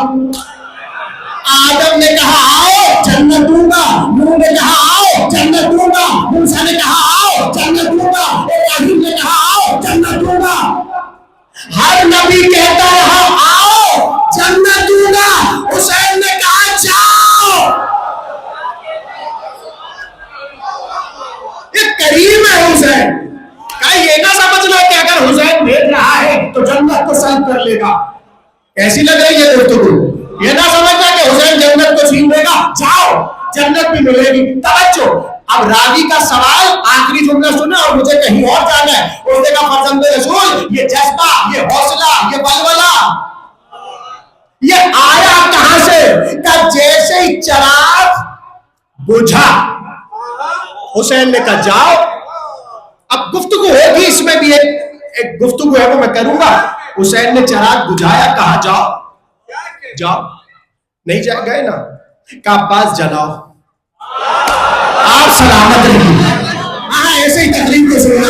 آدم نے کہا آؤ جنت دوں گا، نوح نے کہا آؤ جنت دوں گا، موسیٰ نے کہا آؤ جنت دوں گا، ابراہیم نے کہا آؤ جنت دوں گا۔ ہر نبی کہتا رہا آؤ جنت دوں گا، حسین نے کہا جاؤ۔ یہ کریم ہے حسین، کہا یہ نہ سمجھنا کہ اگر حسین بھیج رہا ہے تو جنت کو سلب کر لے گا۔ کیسی لگ رہی ہے گفتگو؟ یہ نہ سمجھنا کہ حسین جنت کو چھین لے گا، جاؤ جنت بھی ملے گی۔ توجہ، اب راوی کا سوال آخری جملہ سنا اور مجھے کہیں اور جانا ہے. اس نے کہا فرزند رسول یہ جذبہ، یہ حوصلہ، یہ ولولہ یہ آیا کہاں سے؟ کہ جیسے ہی چراغ بجھا حسین نے کہا جاؤ. اب گفتگو ہوگی اس میں بھی ایک گفتگو ہے وہ میں کروں گا. حسین نے چراغ بجھایا، کہا جاؤ جاؤ. نہیں جا گئے نا، کہا عباس جلاؤ، آپ سلامت رہیے. ہاں ایسے ہی تقریب کو سننا.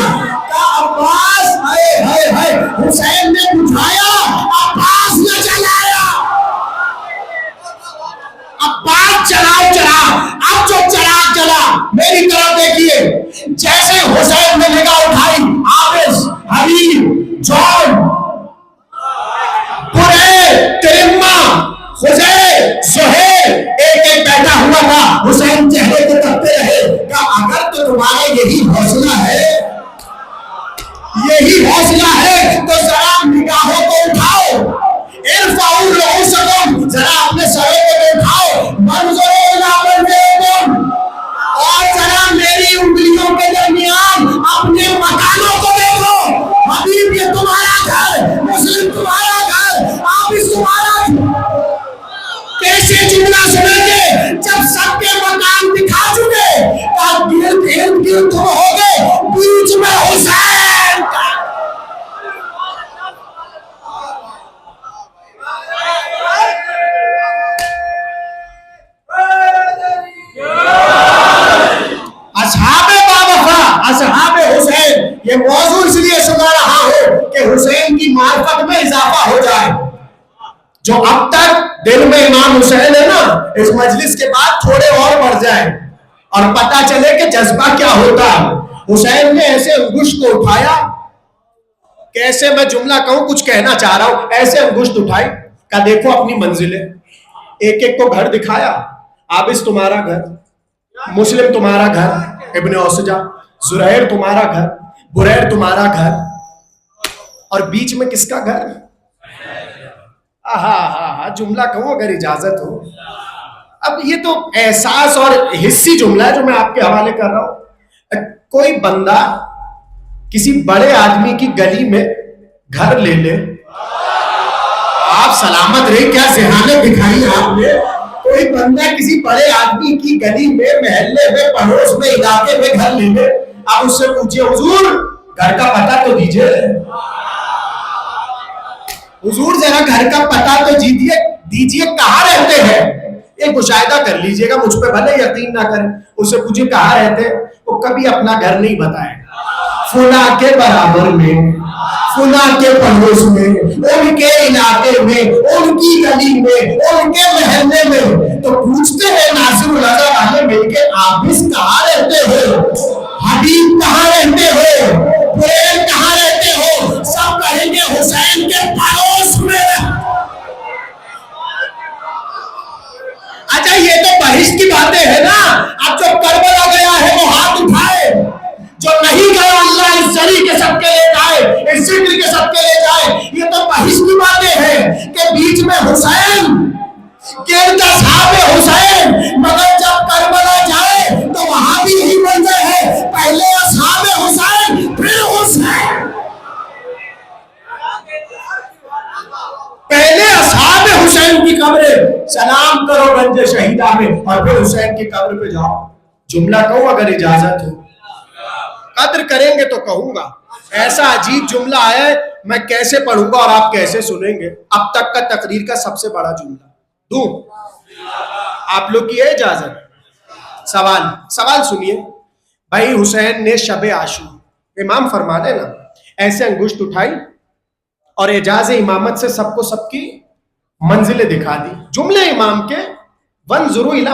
کہا عباس، ہائے ہائے ہائے، حسین نے بجھایا عباس نے جلایا. عباس جلاؤ چراغ. اب جو چراغ جلا میری طرف دیکھیے، جیسے حسین نے نگاہ اٹھائی، حافظ، حبیب، جون، پورے ترما، خزیر، سہیل ایک ایک بیٹھا ہوا تھا. حسین چہرے کو تکتے رہے. کہا اگر تو تمہارا یہی حوصلہ ہے، یہی حوصلہ ہے تو ذرا نگاہوں کو اٹھاؤ. ارفعوا رؤوسکم، ذرا اپنے سروں کو اٹھاؤ. منظروا الی منزلکم، اور ذرا میری انگلیوں کے درمیان اپنے مکانوں کو دیکھو. حبیب یہ تمہارا گھر، مسلم تمہارا گھر، حافظ تمہارا گھر. کیسے جملہ سنیں گے جب سب کے مکان دکھا چکے؟ گرد ارد گرد تم ہو گے، بیچ میں حسین کا. اصحاب باوفا، اصحاب حسین. یہ موضوع اس لیے سنا رہا ہوں کہ حسین کی معرفت میں اضافہ ہو جائے. جو اب تک دل میں امام حسین ہے نا، اس مجلس کے بعد تھوڑے اور بڑھ جائیں اور پتا چلے کہ جذبہ کیا ہوتا ہے. حسین نے ایسے انگشت کو اٹھایا، کیسے میں جملہ کہوں، کچھ کہنا چاہ رہا ہوں. ایسے انگشت اٹھائی، کہا دیکھو اپنی منزلیں. ایک ایک کو گھر دکھایا. عابس تمہارا گھر، مسلم تمہارا گھر، ابن اوسجا، زریر تمہارا گھر، بریر تمہارا گھر، اور بیچ میں کس کا گھر؟ جملہ کہوں اگر اجازت ہو. اب یہ تو احساس اور حسی جملہ ہے جو میں آپ کے حوالے کر رہا ہوں. کوئی بندہ کسی بڑے آدمی کی گلی میں گھر لے لے، آپ سلامت رہے، کیا ذہانت دکھائی آپ نے. کوئی بندہ کسی بڑے آدمی کی گلی میں، محلے میں، پڑوس میں، علاقے میں گھر لے لے. آپ اس سے پوچھئے حضور گھر کا پتہ تو دیجئے، حضور ذرا گھر کا پتہ تو دیجئے کہاں رہتے ہیں. ایک مشاہدہ کر لیجئے گا، مجھ پہ بھلے یقین نہ کریں. اس سے پوچھئے کہاں رہتے ہیں، وہ کبھی اپنا گھر نہیں بتائے. فلاں کے برابر میں، فلاں کے پڑوس میں، ان کے علاقے میں، ان کی گلی میں، ان کے محلے میں. تو پوچھتے ہیں ناصر النظر والے مل کے، عابس کہاں رہتے ہو، حبیب کہاں رہتے ہو، بریر کہاں رہتے ہو؟ سب کہیں گے حسین کے پڑوس میں. اچھا یہ تو بہشت کی باتیں ہیں نا. اب جو کربلا گیا ہے وہ ہاتھ اٹھائے، جو نہیں گیا اللہ اس زری کے سب کے لے جائے، اس ذکر کے سب کے لے جائے. یہ تو بحث کی باتیں ہیں کہ بیچ میں حسین، گرد اصحاب حسین. مگر جب کربلا جائے تو وہاں بھی یہی منظر ہے، پہلے اصحاب حسین پھر حسین. پہلے اصحاب حسین کی قبر سلام کرو گنج شہیدہ میں، اور پھر حسین کی قبر پہ جاؤ. جملہ کہوں اگر اجازت ہو، قدر کریں گے تو کہوں گا. ایسا عجیب جملہ آیا ہے، میں کیسے پڑھوں گا اور آپ کیسے سنیں گے. اب تک کا تقریر کا سب سے بڑا جملہ دوں، آپ لوگ کی ہے اجازت؟ سوال سنیے. بھائی حسین نے شب عاشور، امام فرمانے نا، ایسے انگشت اٹھائی اور اعجاز امامت سے سب کو سب کی منزلیں دکھا دی. جملے امام کے وانظروا الی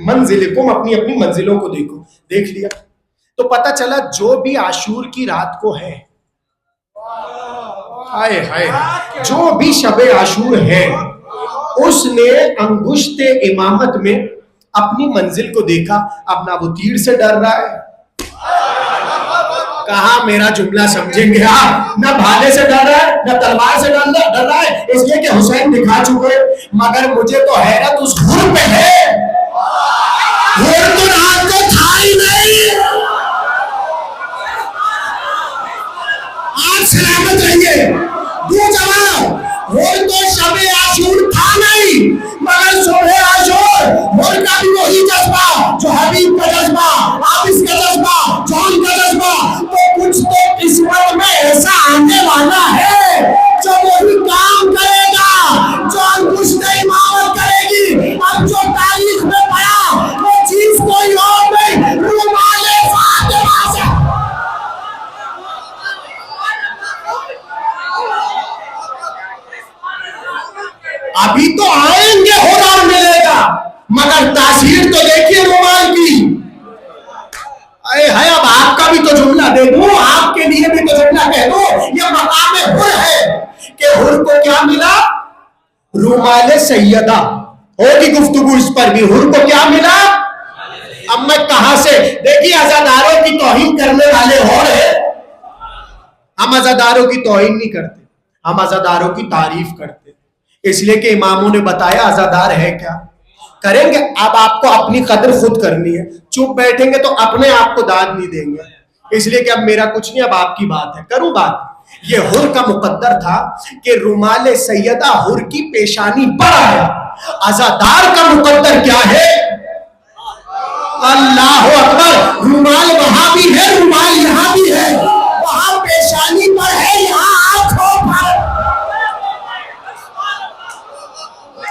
منزلکم، اپنی اپنی منزلوں کو دیکھو. دیکھ لیا تو پتہ چلا جو بھی عاشور کی رات کو ہے، ہائے ہائے، جو بھی شب عاشور ہے، اس نے انگشت امامت میں اپنی منزل کو دیکھا. اب نہ وہ تیر سے ڈر رہا ہے، کہاں میرا جملہ سمجھیں گے آپ، نہ بھالے سے ڈر رہا ہے، نہ تلوار سے ڈر رہا ہے، اس لیے کہ حسین دکھا چکے. مگر مجھے تو حیرت اس حور پہ ہے. حور تو رات دو جواب، ہور تو شب عاشور تھا نہیں مگر صبح عاشور، ہور کا بھی وہی جذبہ جو حبیب کا جذبہ، حافظ کا جذبہ، جان کا جذبہ، تو کچھ تو قسمت میں ایسا آنے والا ہے جو وہی کام کرے گا جو انگشت امامت کرے گی۔ اب جو تاریخ میں پڑا وہ چیز کوئی اور نہیں، رومال فاطمہ سے۔ ابھی تو آئیں گے ہنر ملے گا مگر تاثیر تو دیکھیے رومال کی۔ اے ہے اب آپ کا بھی تو جملہ دے دوں، آپ کے لیے بھی تو جملہ کہہ دوں، یہ مقام حر ہے کہ حر کو کیا ملا؟ رومال سیدہ۔ ہوگی گفتگو اس پر بھی، حر کو کیا ملا؟ اب میں کہاں سے دیکھیے، عزاداروں کی توہین کرنے والے ہو رہے، ہم عزاداروں کی توہین نہیں کرتے، ہم عزاداروں کی تعریف کرتے، اس لیے کہ اماموں نے بتایا عزادار ہے کیا کریں گے۔ اب آپ کو اپنی قدر خود کرنی ہے، چپ بیٹھیں گے تو اپنے آپ کو داد نہیں دیں گے، اس لیے کہ اب میرا کچھ نہیں، اب آپ کی بات ہے، کروں بات۔ یہ حر کا مقدر تھا کہ رومال سیدہ حر کی پیشانی پر آیا۔ عزادار کا مقدر کیا ہے؟ اللہ اکبر، رومال وہاں بھی ہے، رومال یہاں بھی ہے، وہاں پیشانی پر ہے، یہاں آنکھوں پر۔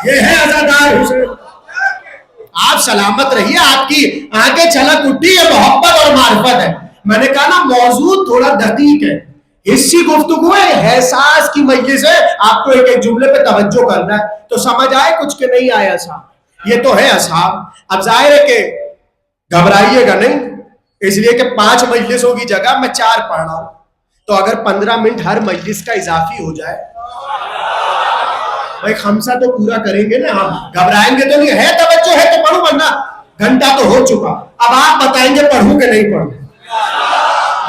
یہ ہے عزادار حسین۔ آپ سلامت رہیے، آپ کی آنکھیں چھلک اٹھی، یہ محبت اور معرفت ہے۔ میں نے کہا نا موضوع تھوڑا دقیق ہے، حصی گفتگو ہے، احساس کی مجلس ہے، آپ کو ایک ایک جملے پہ توجہ کرنا ہے تو سمجھ آئے کچھ کہ نہیں آیا صاحب۔ یہ تو ہے اصحاب۔ اب ظاہر ہے کہ گھبرائیے گا نہیں، اس لیے کہ 5 مجلسوں کی جگہ میں 4 پڑھ رہا ہوں، تو اگر 15 منٹ ہر مجلس کا اضافی ہو جائے، بھائی خمسہ تو پورا کریں گے نا، ہم گھبرائیں گے تو نہیں، ہے توجہ ہے تو پڑھوں، ورنہ گھنٹہ تو ہو چکا، اب آپ بتائیں گے پڑھوں کہ نہیں پڑھوں۔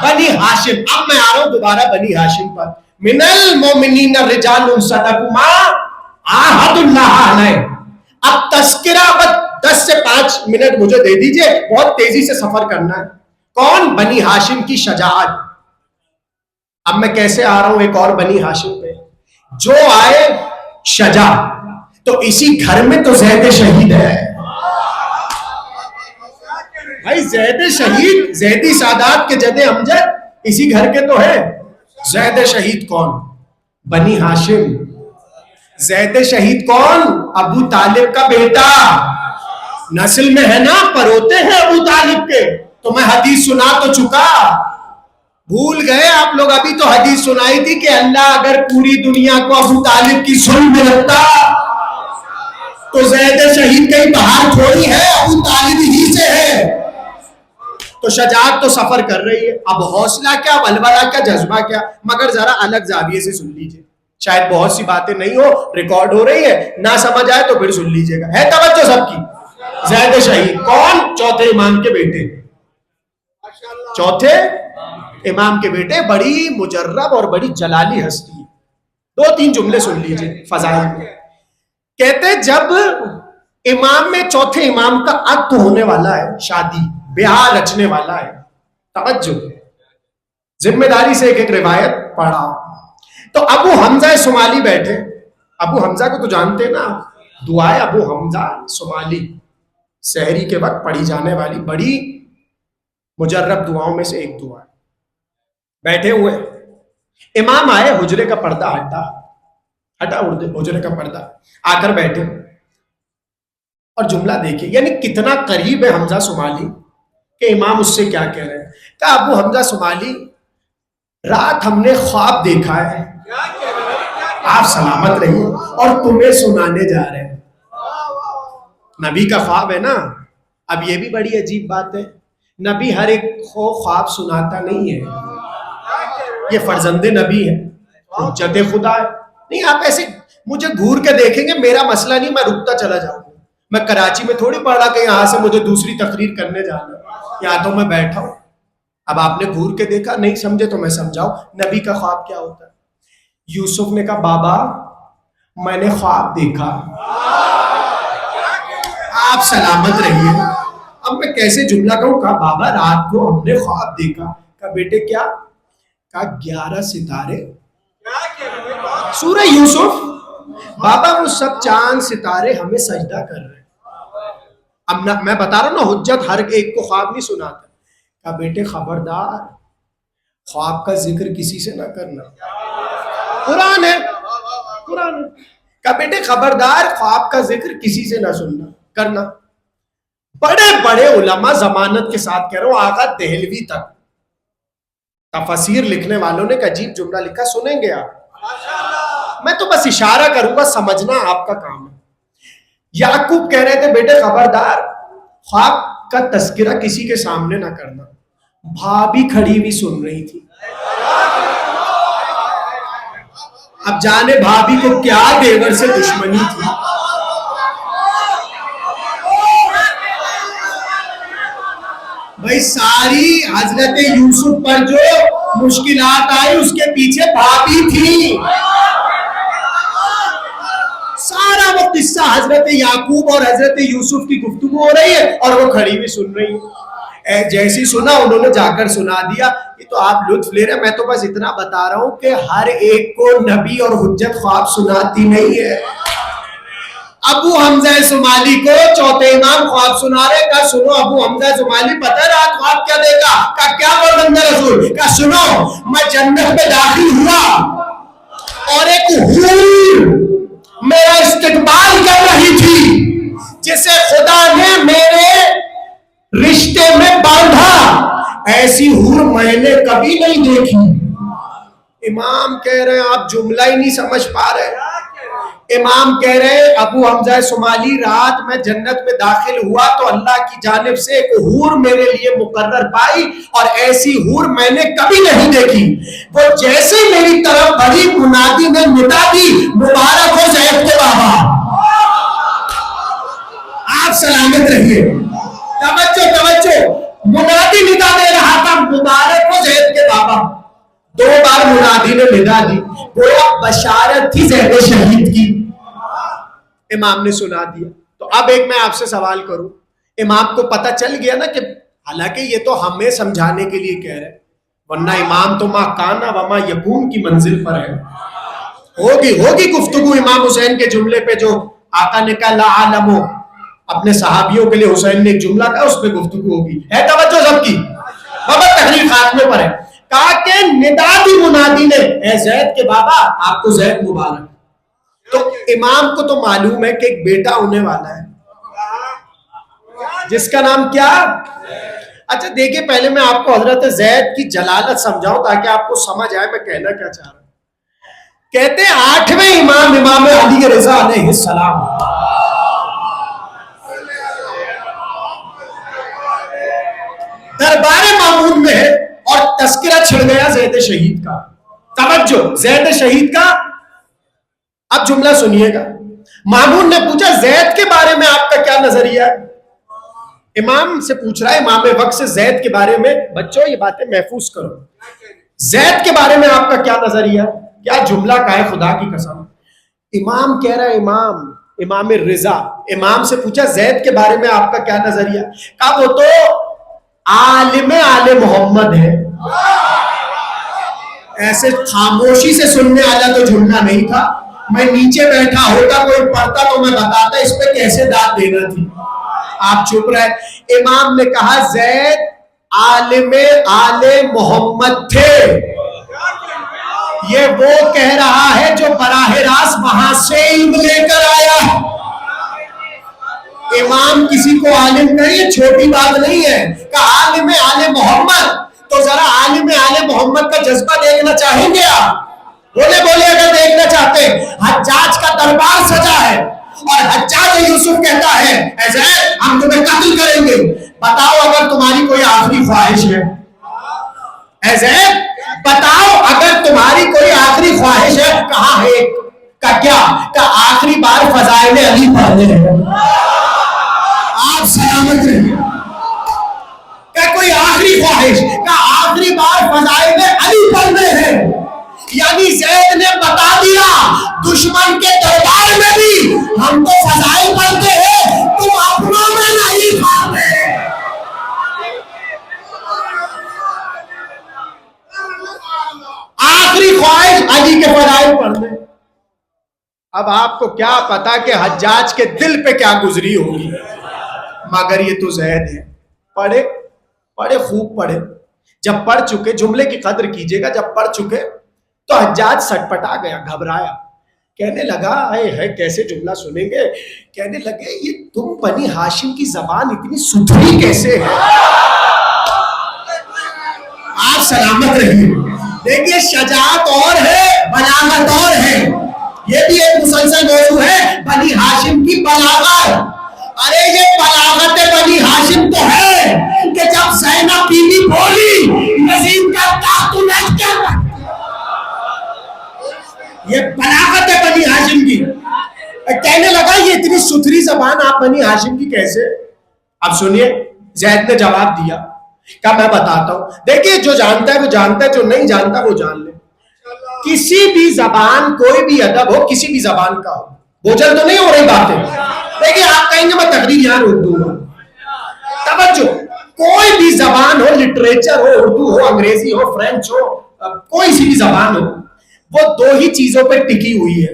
بنی ہاشم، اب میں آ رہا ہوں دوبارہ بنی ہاشم پر۔ من المؤمنین رجال صدقوا ما عاہدوا اللہ علیہ۔ اب تذکرہ 10 سے 5 منٹ مجھے دے دیجئے، بہت تیزی سے سفر کرنا ہے۔ کون؟ بنی ہاشم کی شجاعت۔ اب میں کیسے آ رہا ہوں ایک اور بنی ہاشم پہ، جو آئے شجاع، تو اسی گھر میں تو زید شہید ہے بھائی، زید شہید، زیدی سادات کے جد امجد اسی گھر کے تو ہے۔ زید شہید کون؟ بنی ہاشم۔ زید شہید کون؟ ابو طالب کا بیٹا، نسل میں ہے نا، پروتے ہیں ابو طالب کے، تو میں حدیث سنا تو چکا، بھول گئے آپ لوگ؟ ابھی تو حدیث سنائی تھی کہ اللہ اگر پوری دنیا کو ابو طالب کی صلب میں رکھتا تو زید شہید کہیں باہر تھوڑی ہے، ابو طالب ہی سے ہے۔ تو شجاعت تو سفر کر رہی ہے، اب حوصلہ کیا، ولولہ کیا، جذبہ کیا، مگر ذرا الگ زاویے سے سن لیجئے، شاید بہت سی باتیں نہیں ہو، ریکارڈ ہو رہی ہے، نہ سمجھ آئے تو پھر سن لیجئے گا۔ ہے توجہ سب کی؟ زید شہید کون؟ چوتھے امام کے بیٹے، چوتھے امام کے بیٹے، بڑی مجرب اور بڑی جلالی ہستی ہے۔ 2-3 جملے سن لیجئے فضائل میں۔ کہتے جب امام میں چوتھے امام کا عقد ہونے والا ہے، شادی بیاہ رچنے والا ہے، توجہ، ذمہ داری سے ایک ایک روایت پڑھا، تو ابو حمزہ صومالی بیٹھے۔ ابو حمزہ کو تو جانتے نا، دعائے ابو حمزہ صومالی، سحری کے وقت پڑھی جانے والی بڑی مجرب دعاؤں میں سے ایک دعا ہے۔ بیٹھے ہوئے امام آئے، حجرے کا پردہ ہٹا حجرے کا پردہ، آ کر بیٹھے اور جملہ دیکھیں، یعنی کتنا قریب ہے حمزہ صومالی کہ امام اس سے کیا کہہ رہے ہیں۔ کہا ابو حمزہ صومالی، رات ہم نے خواب دیکھا ہے، آپ سلامت رہیے، اور تمہیں سنانے جا رہے ہیں۔ نبی کا خواب ہے نا۔ اب یہ بھی بڑی عجیب بات ہے، نبی ہر ایک کو خواب سناتا نہیں ہے، یہ فرزند نبی ہے، حجت خدا ہے۔ نہیں آپ ایسے مجھے گھور کے دیکھیں گے، میرا مسئلہ نہیں، میں رکتا چلا جاؤں گا، میں کراچی میں تھوڑی پڑھ رہا کہ یہاں سے مجھے دوسری تقریر کرنے جانا، یا تو میں بیٹھا ہوں۔ اب آپ نے گھور کے دیکھا، نہیں سمجھے تو میں سمجھاؤں، نبی کا خواب کیا ہوتا ہے۔ یوسف نے کہا بابا میں نے خواب دیکھا، آپ سلامت رہیے۔ اب میں کیسے جملہ کہوں؟ کہا بابا رات کو ہم نے خواب دیکھا۔ کہا بیٹے کیا؟ کہا 11 ستارے سورہ یوسف، بابا وہ سب چاند ستارے ہمیں سجدہ کر رہے ہیں. اب میں بتا رہا ہوں نا، حجت ہر ایک کو خواب نہیں سناتا. کہا بیٹے خبردار، خواب کا ذکر کسی سے نہ کرنا. قرآن ہے، قرآن ہے. کہا بیٹے خبردار، خواب کا ذکر کسی سے نہ سننا کرنا. بڑے بڑے علماء ضمانت کے ساتھ کہہ رہا ہوں، آقا دہلوی تک تفسیر لکھنے والوں نے ایک عجیب جملہ لکھا، سنیں گے آپ؟ میں تو بس اشارہ کروں گا، سمجھنا آپ کا کام ہے. یعقوب کہہ رہے تھے بیٹے خبردار، خواب کا تذکرہ کسی کے سامنے نہ کرنا. بھابھی کھڑی ہوئی سن رہی تھی. اب جانے بھابھی کو کیا دیور سے دشمنی تھی. بھائی ساری حضرت یوسف پر جو مشکلات آئی اس کے پیچھے بھابھی تھی. سارا وہ قصہ حضرت یعقوب اور حضرت یوسف کی گفتگو ہو رہی ہے اور وہ کھڑی ہوئی سن رہی ہے. جیسی سنا انہوں نے جا کر سنا دیا. یہ تو آپ لطف لے رہے ہیں، میں تو بس اتنا بتا رہا ہوں کہ ہر ایک کو نبی اور حجت خواب سناتی نہیں ہے. ابو حمزہ صومالی کو چوتھے امام خواب سنا رہے. کہا سنو ابو حمزہ صومالی، پتہ ہے رات خواب کیا دیکھا؟ کہا کیا فرمایا رسول؟ کہا سنو، میں جنت میں داخل ہوا اور ایک حور میرا استقبال کر رہی تھی جسے خدا نے میرے رشتے میں باندھا. ایسی حور میں نے کبھی نہیں دیکھی. امام کہہ رہے ہیں آپ جملہ ہی نہیں سمجھ پا رہے. امام کہہ رہے ہیں ابو حمزہ صومالی، رات میں جنت میں داخل ہوا تو اللہ کی جانب سے ایک حور میرے لیے مقرر پائی اور ایسی حور میں نے کبھی نہیں دیکھی. وہ جیسے میری طرف بڑی منادی نے ندا دی، مبارک ہو زید کے بابا، آپ سلامت رہیے. توجہ توجہ، منادی ندا دے رہا تھا، مبارک ہو زید کے بابا. 2 بار منادی نے ندا دی، وہ بشارت تھی زید شہید کی. امام نے سنا دیا. تو اب ایک میں آپ سے سوال کروں، امام کو پتہ چل گیا نا کہ حالانکہ یہ تو ہمیں سمجھانے کے لیے کہہ رہے، ورنہ امام تو ما کانا وما یکون کی منزل پر ہے. ہوگی گفتگو امام حسین کے جملے پہ جو آقا نے کہا لا عالمو، اپنے صحابیوں کے لیے حسین نے ایک جملہ کہا، اس پہ گفتگو ہوگی. ہے توجہ سب کی؟ بابا تحریر خاتمے پر ہے. کہا کہ ندا دی منادی نے، اے زید کے بابا آپ کو زید مبارک. تو امام کو تو معلوم ہے کہ ایک بیٹا ہونے والا ہے جس کا نام کیا؟ اچھا دیکھیں، پہلے میں آپ کو حضرت زید کی جلالت سمجھاؤں تاکہ آپ کو سمجھ آئے میں کہنا کیا چاہ رہا ہوں. کہتے ہیں 8ویں امام، امام علی رضا علیہ السلام، دربار مامون میں ہے اور تذکرہ چھڑ گیا زید شہید کا. توجہ، زید شہید کا. اب جملہ سنیے گا. مامون نے پوچھا زید کے بارے میں آپ کا کیا نظریہ ہے؟ امام سے پوچھ رہا ہے، امام وقت سے زید کے بارے میں. بچوں یہ باتیں محفوظ کرو. زید کے بارے میں آپ کا کیا نظریہ ہے؟ کیا جملہ کا ہے خدا کی قسم. امام کہہ رہا ہے، امام رضا، امام سے پوچھا زید کے بارے میں آپ کا کیا نظریہ؟ کہا وہ تو عالم آل محمد ہے. ایسے خاموشی سے سننے والا تو جملہ نہیں تھا. میں نیچے بیٹھا ہوتا کوئی پڑھتا تو میں بتاتا اس پہ کیسے داد دینا تھی. آپ چپ رہے. امام نے کہا زید عالم آل محمد تھے. یہ وہ کہہ رہا ہے جو براہ راست وہاں سے علم لے کر آیا. امام کسی کو عالم کہے یہ چھوٹی بات نہیں ہے. کہ عالم آل محمد، تو ذرا عالم آل محمد کا جذبہ دیکھنا چاہیں گے آپ؟ بولے اگر دیکھنا چاہتے. حجاج کا دربار سجا ہے اور حجاج یوسف کہتا ہے اے زید ہم تمہیں قتل کریں گے، بتاؤ اگر تمہاری کوئی آخری خواہش ہے. اے زید بتاؤ اگر تمہاری کوئی آخری خواہش ہے. کہاں ہے؟ کا کیا؟ کہ آخری بار فضائل علی پڑھنے ہیں. آپ سلامت رہیے. کہ کوئی آخری خواہش، کہ آخری بار فضائل علی پڑھنے ہیں. یعنی زید نے بتا دیا دشمن کے دربار میں بھی ہم تو فضائل پڑھتے ہیں، تم اپنوں میں نہیں پڑھتے. آخری خواہش علی کے فضائل پڑھنے. اب آپ کو کیا پتا کہ حجاج کے دل پہ کیا گزری ہوگی، مگر یہ تو زید ہے. پڑھے پڑھے خوب پڑھے. جب پڑھ چکے، جملے کی قدر کیجئے گا، جب پڑھ چکے تو حجاج سٹپٹا گیا، گھبرایا. کہنے لگا اے ہے کیسے جملہ سنیں گے. کہنے لگے یہ تم بنی ہاشم کی زبان اتنی ستھری کیسے ہے. آپ سلامت رہیے. دیکھیے شجاعت اور ہے، بلاغت اور ہے. یہ بھی ایک مسلسل موضوع ہے، بنی ہاشم کی بلاغت. ارے یہ بلاغت بنی ہاشم تو ہے کہ جب زینب بی بی بولی یزید کا تخت الٹ کر، یہ بلاغت ہے بنی ہاشم کی. کہنے لگا یہ اتنی ستھری زبان آپ بنی ہاشم کی کیسے. اب سنیے زید نے جواب دیا کہ میں بتاتا ہوں. دیکھیے جو جانتا ہے وہ جانتا ہے، جو نہیں جانتا وہ جان لے. کسی بھی زبان، کوئی بھی ادب ہو، کسی بھی زبان کا ہو، بوجھل تو نہیں ہو رہی باتیں. دیکھیے آپ کہیں گے میں تقریر یہاں روک دوں گا. توجہ، کوئی بھی زبان ہو، لٹریچر ہو، اردو ہو، انگریزی ہو، فرینچ ہو، کوئی سی بھی زبان ہو، وہ دو ہی چیزوں پہ ٹکی ہوئی ہے.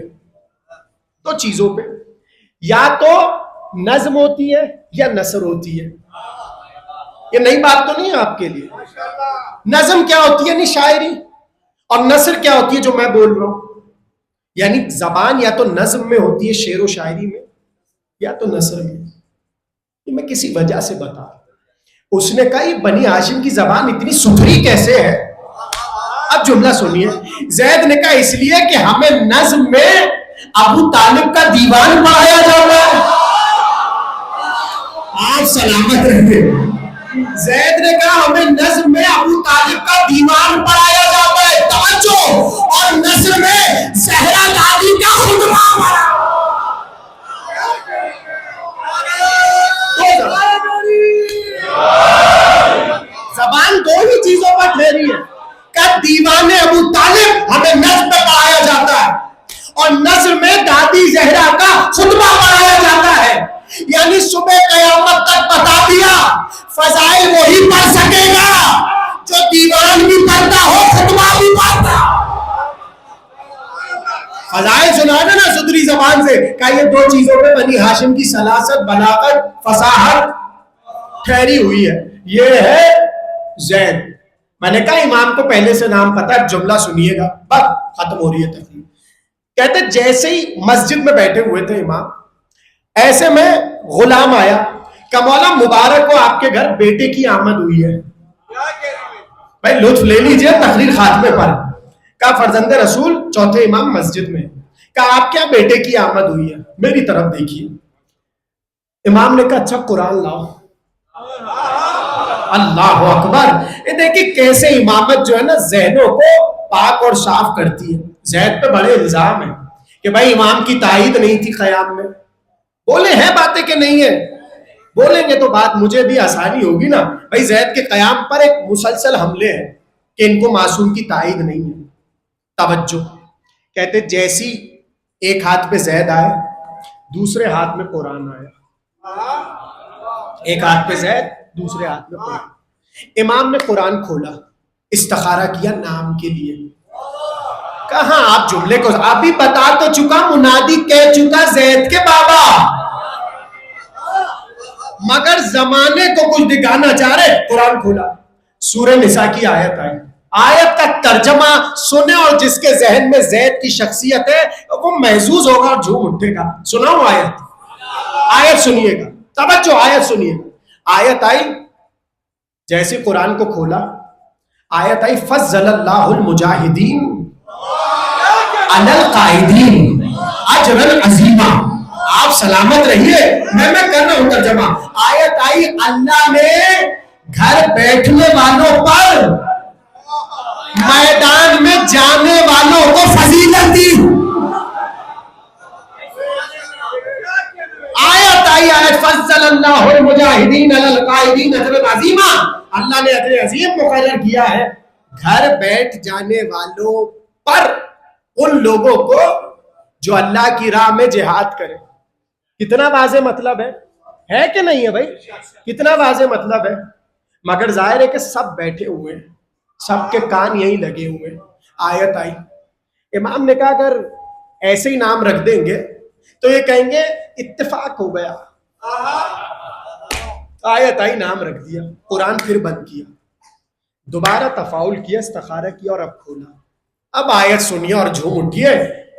دو چیزوں پہ، یا تو نظم ہوتی ہے یا نثر ہوتی ہے. یہ نئی بات تو نہیں ہے آپ کے لیے. نظم کیا ہوتی ہے؟ یعنی شاعری. اور نثر کیا ہوتی ہے جو میں بول رہا ہوں؟ یعنی زبان یا تو نظم میں ہوتی ہے، شعر و شاعری میں، یا تو نثر میں. یہ میں کسی وجہ سے بتا. اس نے کہا یہ بنی ہاشم کی زبان اتنی ستھری کیسے ہے. اب جملہ سنیے. زید نے کہا اس لیے کہ ہمیں نظم میں ابو طالب کا دیوان پڑھایا جاتا ہے. آپ سلامت رہیے. زید نے کہا ہمیں نظم میں ابو طالب کا دیوان پڑھایا جاتا ہے. توجہ، اور نثر میں زہرا دادی کا خطبہ پڑھا. زبان دو ہی چیزوں پر ٹھہری ہے. کہ دیوان ابو طالب ہمیں نظم میں پڑھایا جاتا ہے، اور نظر میں دادی زہرا کا خطبہ پڑھایا جاتا ہے. یعنی صبح قیامت تک بتا دیا فضائل وہی پڑھ سکے گا جو دیوان بھی پڑھتا ہو، خطبہ بھی پڑھتا. فضائل سنانا نا ستھری زبان سے. کہ یہ دو چیزوں پہ بنی ہاشم کی سلاست، بلاغت، فصاحت ٹھہری ہوئی ہے. یہ ہے زید. میں نے کہا امام کو پہلے سے نام پتا ہے، جملہ سنیے گا، بس ختم ہو رہی ہے تقریر. کہتے جیسے ہی مسجد میں بیٹھے ہوئے تھے امام، ایسے میں غلام آیا کہ مولا مبارک ہو آپ کے گھر بیٹے کی آمد ہوئی ہے. بھائی لطف لے لیجئے تقریر خاتمے پر. کہا فرزند رسول چوتھے امام مسجد میں. کہا آپ کیا بیٹے کی آمد ہوئی ہے، میری طرف دیکھیے. امام نے کہا اچھا قرآن لاؤ. اللہ اکبر. یہ دیکھیں کیسے امامت جو ہے نا ذہنوں کو پاک اور صاف کرتی ہے. زید پہ بڑے الزام ہیں کہ بھائی امام کی تائید نہیں تھی قیام میں. بولے ہیں باتیں کہ نہیں ہے، بولیں گے تو بات مجھے بھی آسانی ہوگی نا. بھائی زید کے قیام پر ایک مسلسل حملے ہیں کہ ان کو معصوم کی تائید نہیں ہے. توجہ، کہتے جیسی ایک ہاتھ پہ زید آئے، دوسرے ہاتھ میں قرآن آیا. ایک ہاتھ پہ زید، دوسرے ہاتھ میں قرآن. امام نے قرآن کھولا، استخارہ کیا نام کے لیے. کہاں آپ جملے کو ابھی بتا تو چکا، منادی کہہ چکا زید کے بابا، مگر زمانے کو کچھ دکھانا چاہ رہے. قرآن کھولا، سورہ نساء کی آیت آئی. آیت کا ترجمہ سنے اور جس کے ذہن میں زید کی شخصیت ہے وہ محظوظ ہوگا اور جھوم اٹھے گا. سناؤں آیت؟ آیت سنیے گا، توجہ آیت سنیے گا. آیت آئی، جیسے قرآن کو کھولا آیت آئی فضل اللہ المجاہدین علی القائدین اجرا عظیما. آپ سلامت رہیے، میں کر رہا ہوں ترجمہ. آیت آئی اللہ نے گھر بیٹھنے والوں پر میدان میں جانے والوں کو فضیلت دی. آیت آئی، آیت فضل اللہ المجاہدین علی القائدین اجرا عظیما. اللہ نے اجر عظیم مقرر کیا ہے گھر بیٹھ جانے والوں پر، ان لوگوں کو جو اللہ کی راہ میں جہاد کرے. کتنا واضح مطلب ہے کہ نہیں ہے بھائی؟ کتنا واضح مطلب ہے. مگر ظاہر ہے کہ سب بیٹھے ہوئے ہیں، سب کے کان یہی لگے ہوئے. آیت آئی، امام نے کہا اگر ایسے ہی نام رکھ دیں گے تو یہ کہیں گے اتفاق ہو گیا، آیت آئی نام رکھ دیا، قرآن پھر بند کیا، دوبارہ تفاعل کیا، استخارہ کیا اور اب کھولا، اب آیت سنیے اور جھوم اٹھیے۔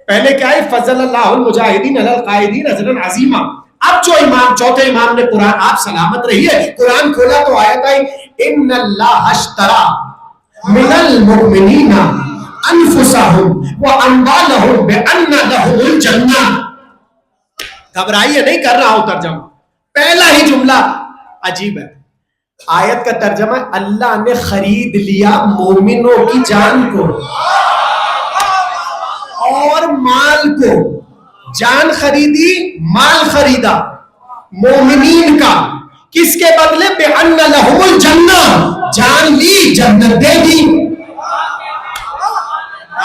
پہلے کیا ہے، فضل اللہ المجاہدین علی القائدین اجرا عظیما، اب جو امام چوتھے امام نے قرآن، آپ سلامت رہیے، قرآن کھولا تو آیت آئی ان اللہ اشترى من المؤمنین انفسهم واموالهم بان لهم الجنہ۔ گھبرائیے نہیں کر رہا ہوں ترجمہ، پہلا ہی جملہ عجیب ہے۔ آیت کا ترجمہ ہے اللہ نے خرید لیا مومنوں کی جان کو اور مال کو، جان خریدی، مال خریدا مومنین کا، کس کے بدلے؟ بِأَنَّ لَهُمُ الْجَنَّةَ، جان لی جنت دے دی۔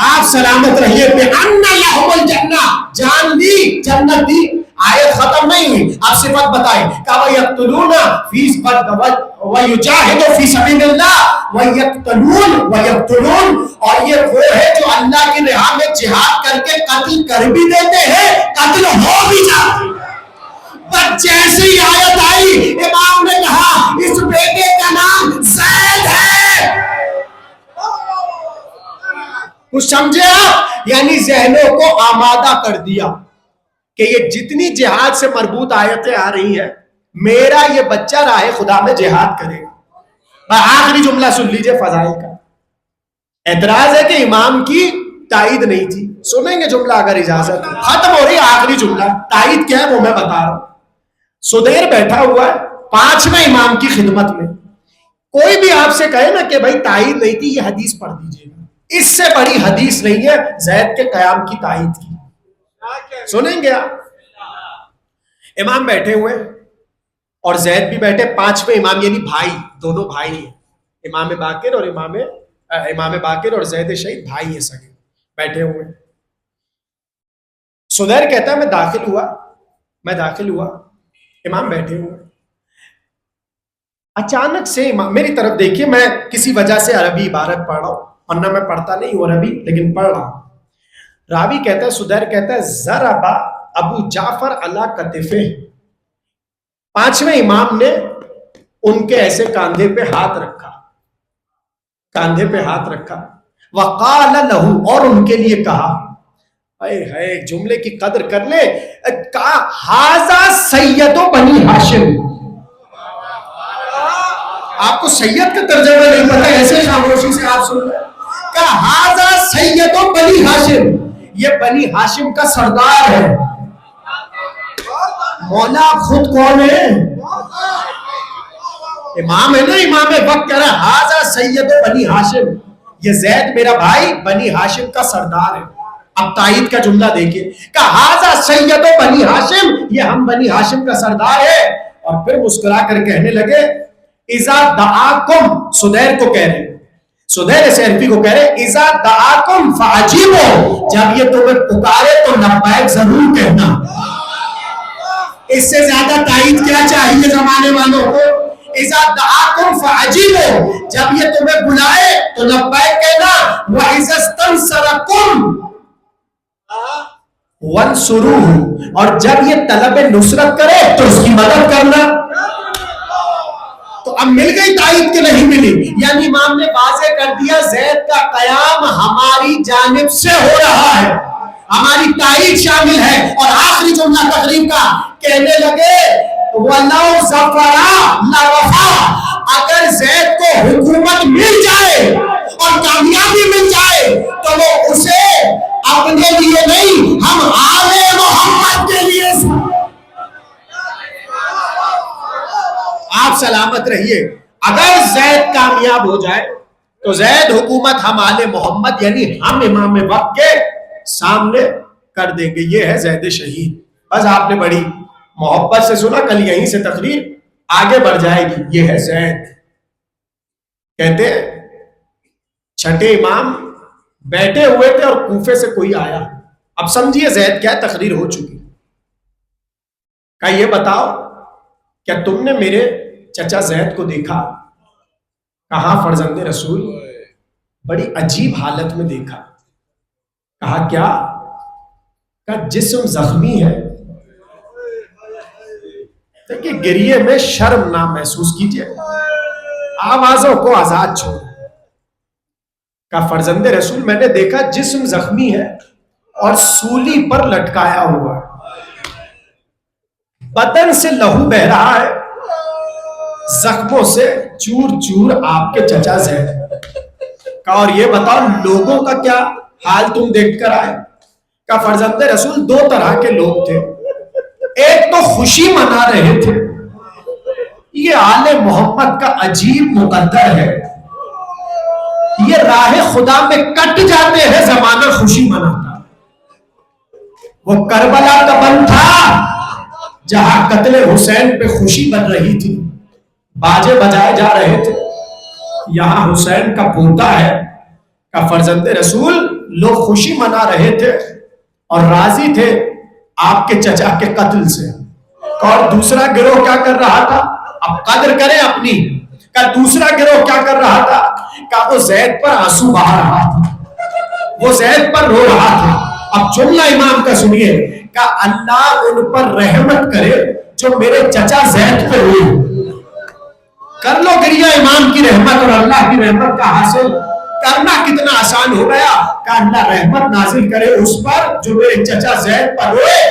آپ سلامت رہیے، بِأَنَّ لَهُمُ الْجَنَّةَ، جان لی جنت دی۔ آیت ختم نہیں ہوئی، اب صفت بتائیں کہ وَيَقْتُلُونَ وَيُجَاهِدُ فِي سَبِيلِ اللَّهِ وَيَقْتُلُونَ وَيَقْتُلُونَ، اور یہ وہ ہے جو اللہ کی راہ میں جہاد کر کے قتل کر بھی دیتے ہیں، قتل ہو بھی جاتے ہیں۔ بس جیسے ہی آیت آئی امام نے کہا اس بیٹے کا نام زید ہے۔ کچھ سمجھے آپ؟ یعنی ذہنوں کو آمادہ کر دیا کہ یہ جتنی جہاد سے مربوط آیتیں آ رہی ہیں، میرا یہ بچہ راہ خدا میں جہاد کرے گا۔ آخری جملہ سن لیجئے فضائل کا۔ اعتراض ہے کہ امام کی تائید نہیں تھی، سنیں گے جملہ اگر اجازت ہے، ختم ہو رہی آخری جملہ، تائید کیا ہے وہ میں بتا رہا ہوں۔ سدیر بیٹھا ہوا ہے پانچویں امام کی خدمت میں، کوئی بھی آپ سے کہے نا کہ بھائی تائید نہیں تھی، یہ حدیث پڑھ دیجئے گا، اس سے بڑی حدیث نہیں ہے زید کے قیام کی تائید کی۔ سنیں گے آپ؟ امام بیٹھے ہوئے اور زید بھی بیٹھے، پانچویں امام یعنی بھائی، دونوں بھائی ہیں، امام باقر اور امام باقر اور زید شہید بھائی ہیں سگے، بیٹھے ہوئے۔ سدیر کہتا ہے میں داخل ہوا، امام بیٹھے ہوئے، اچانک سے امام میری طرف دیکھیے، میں کسی وجہ سے عربی عبارت پڑھ رہا ہوں، ورنہ میں پڑھتا نہیں ہوں عربی لیکن پڑھ رہا ہوں۔ راوی کہتا ہے، سدیر کہتا ہے ضربا ابو جعفر علی کتفہ، پانچویں امام نے ان کے ایسے کاندھے پہ ہاتھ رکھا، وقال لہو، اور ان کے لیے کہا، اے جملے کی قدر کر لے، کہا ھذا سید بنی ہاشم۔ آپ کو سید کا ترجمہ نہیں پتا، ایسے خاموشی سے آپ سن رہے، کہا ھذا سید بنی ہاشم، یہ بنی ہاشم کا سردار ہے۔ مولا خود کون ہے؟ امام ہے نا، امام وقت کہہ رہا ہے ھذا سید بنی ہاشم، یہ زید میرا بھائی بنی ہاشم کا سردار ہے۔ اب تائید کا جملہ دیکھیں کہ ھذا سید بنی ہاشم، یہ ہم بنی ہاشم کا سردار ہے۔ اور پھر مسکرا کر کہنے لگے اذا دعاکم، سدیر کو کہہ رہے، سدیر سیرفی کو کہہ رہے اذا دعاکم فاجیبوا، جب یہ تمہیں پکارے تو لبیک ضرور کہنا۔ اس سے زیادہ تائید کیا چاہیے زمانے والوں کو؟ اذا دعاکم فاجیبوا، جب یہ تمہیں بلائے تو لبیک کہنا۔ واذا استنصرکم وانصروہ، اور جب یہ طلب نصرت کرے تو اس کی مدد کرنا۔ تو اب مل گئی تائید کہ نہیں ملی؟ یعنی امام نے واضح کر دیا زید کا قیام ہماری جانب سے ہو رہا ہے، ہماری تائید شامل ہے۔ اور آخری جملہ تقریب کا کہنے لگے وَلَوْ ظَفَرَ لَوَفَا، اگر زید کو حکومت مل جائے اور کامیابی مل جائے تو وہ اسے اپنے لیے نہیں، ہم آل محمد کے لیے۔ آپ سلامت رہیے، اگر زید کامیاب ہو جائے تو زید حکومت ہم آل محمد یعنی ہم امام وقت کے سامنے کر دیں گے۔ یہ ہے زید شہید۔ بس آپ نے بڑی محبت سے سنا، کل یہیں سے تقریر آگے بڑھ جائے گی۔ یہ ہے زید۔ کہتے ہیں چھٹے امام بیٹھے ہوئے تھے اور کوفے سے کوئی آیا، اب سمجھیے زید کیا تقریر ہو چکی، کہا یہ بتاؤ کیا تم نے میرے چچا زید کو دیکھا؟ کہا فرزند رسول، بڑی عجیب حالت میں دیکھا۔ کہا کیا؟ کا جسم زخمی ہے. دیکھیے گریے میں شرم نہ محسوس کیجیے, آوازوں کو آزاد چھوڑ. کا فرزند رسول میں نے دیکھا جسم زخمی ہے اور سولی پر لٹکایا ہوا ہے, بدن سے لہو بہ رہا ہے, زخموں سے چور چور آپ کے چچا زید. کا اور یہ بتاؤ لوگوں کا کیا حال تم دیکھ کر آئے؟ کا فرزند رسول دو طرح کے لوگ تھے. ایک تو خوشی منا رہے تھے, یہ آل محمد کا عجیب مقدر ہے, یہ راہ خدا میں کٹ جاتے ہیں زمانہ خوشی مناتا. وہ کربلا کا بن تھا جہاں قتل حسین پہ خوشی بن رہی تھی, باجے بجائے جا رہے تھے. یہاں حسین کا پوتا ہے کا فرزند رسول, لوگ خوشی منا رہے تھے اور راضی تھے آپ کے چچا کے قتل سے. اور دوسرا گروہ کیا کر رہا تھا؟ اب قدر کریں اپنی. کا دوسرا گروہ کیا کر رہا تھا؟ کا وہ زید پر آنسو بہا رہا تھا, وہ زید پر رو رہا تھا. اب جملہ امام کا سنیے, کا اللہ ان پر رحمت کرے جو میرے چچا زید پہ روئے. کر لو گریہ امام کی رحمت اور اللہ کی رحمت کا حاصل کرنا کتنا آسان ہو گیا. کہ اللہ رحمت نازل کرے اس پر جو میرے چچا زید پر روئے,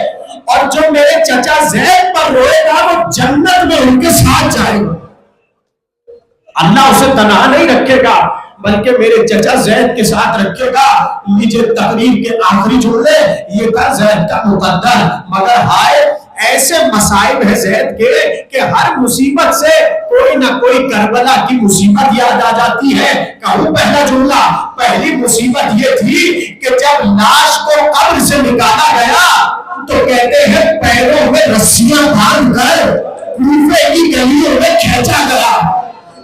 اور جو میرے چچا زید پر روئے گا وہ جنت میں ان کے ساتھ جائے گا. اللہ اسے تنہا نہیں رکھے گا بلکہ میرے چچا زید کے ساتھ رکھے گا. لیجیے تقریر کے آخری جملے, یہ تھا زید کا مقدر. مگر ہائے ایسے مصائب ہے زید کے کہ ہر مصیبت سے کوئی نہ کوئی کربلا کی مصیبت یاد آ جاتی ہے. کہوں پہلا جملہ, پہلی مصیبت یہ تھی کہ جب لاش کو قبر سے نکالا گیا تو کہتے ہیں پیروں میں رسیاں باندھ کر کوفے کی گلیوں میں کھینچا گیا.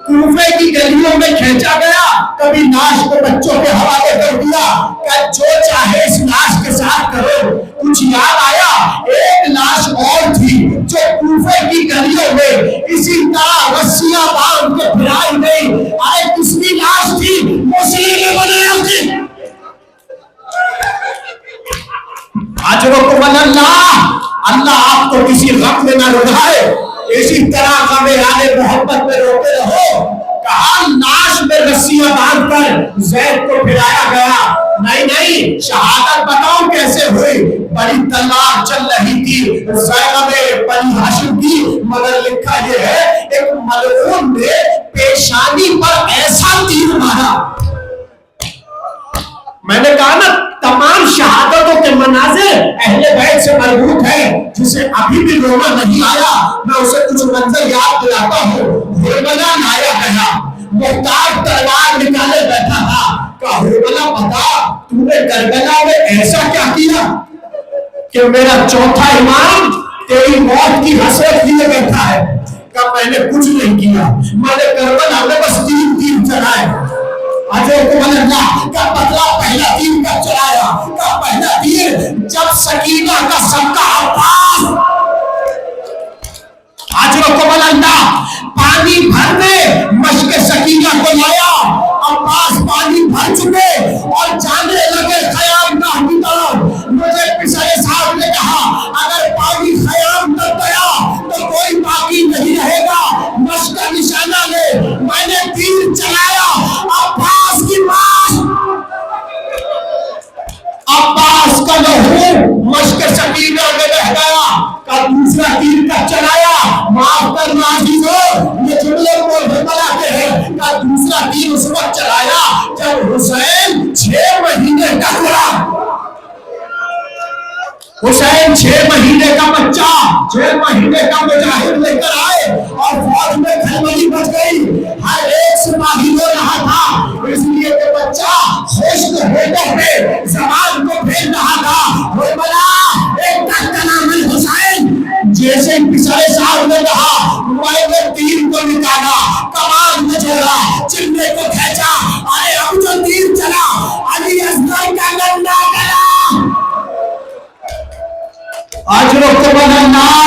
کوفے کی گلیوں میں کھینچا گیا, کبھی لاش کو بچوں کے حوالے کر دیا کہ جو چاہے اس لاش کے ساتھ کرو. کچھ یاد آیا, ایک لاش اور تھی جو کوفے کی گلیوں میں اسی طرح رسیاں باندھ کے پھرائی گئی. آئے کسری لاش تھی؟ مسلم بنایا تھی. اجرکم اللہ, اللہ آپ کو کسی غم میں نہ رجھائے, اسی طرح غم آل محمد میں روتے رہو. کہا لاش میں رسیاں باندھ کر زید کو پھرایا گیا. نہیں, شہادت بتاؤ کیسے ہوئی. بڑی تلوار چل رہی تھی زینب بنی ہاشم کی, مگر لکھا یہ ہے ایک ملعون نے پیشانی پر ایسا تیر مارا. میں نے کہا نا تمام شہادتوں کے مناظر اہل بیت سے مربوط ہیں. جسے ابھی بھی رونا نہیں آیا میں اسے کچھ منظر یاد دلاتا ہوں. ہرملا لایا گیا, محتاج تلوار نکالے بیٹھا تھا. کہا ہرملا بتا تو نے کربلا میں ایسا کیا کیا کہ میرا چوتھا امام تیری موت کی حسرت لیے بیٹھا ہے. کہا میں نے کچھ نہیں کیا, میں نے کربلا میں بس تین تیر چلائے. اللہ کا بدلہ پہلا تیر کا چلایا. کا پہلا تیر جب سکینہ کا صدقہ عباس اللہ پانی بھرنے مشق سکینہ کو لایا. عباس پانی بھر چکے اور جانے لگے خیام گاہ کی طرف. مجھے پسرے صاحب نے کہا اگر پانی خیام تک گیا تو کوئی باقی نہیں رہے گا, مشق کا نشانہ لے. میں نے تیر چلایا, عباس کی لاش, عباس کا لہو مشق سکینہ میں بہ گیا. کا دوسرا تیر کا چلایا, معاف کرنا عزیزو یہ جملے کو ہرملا کے ہیں. کا دوسرا تیر اس وقت چلایا جب حسین 6 مہینے کا ہوا. حسین 6 مہینے کا بچہ 6 مہینے کا مجاہد لے کر آئے اور فوج میں کھلبلی مچ گئی. ہر ایک سپاہی رو رہا تھا اس لیے کہ بچہ خشک ہوٹوں پہ زبان کو پھیر رہا تھا. ہرملا ایک تک کا نام حسین. جیسے پسرے صاحب نے کہا میں نے تیر کو نکالا, کمان میں چلا, چلنے کو کھینچا. ارے اب جو تیر چلا علی اصغر کا گنڈا گیا. اجرکم اللہ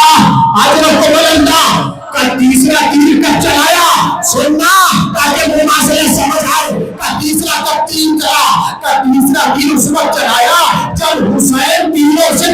کا تیسرا تیر کا چلایا. سننا تاکہ مماثلہ سمجھ آئے. کا تیسرا تیر چلا. کا تیسرا تیر اس وقت چلایا جب حسین تیروں سے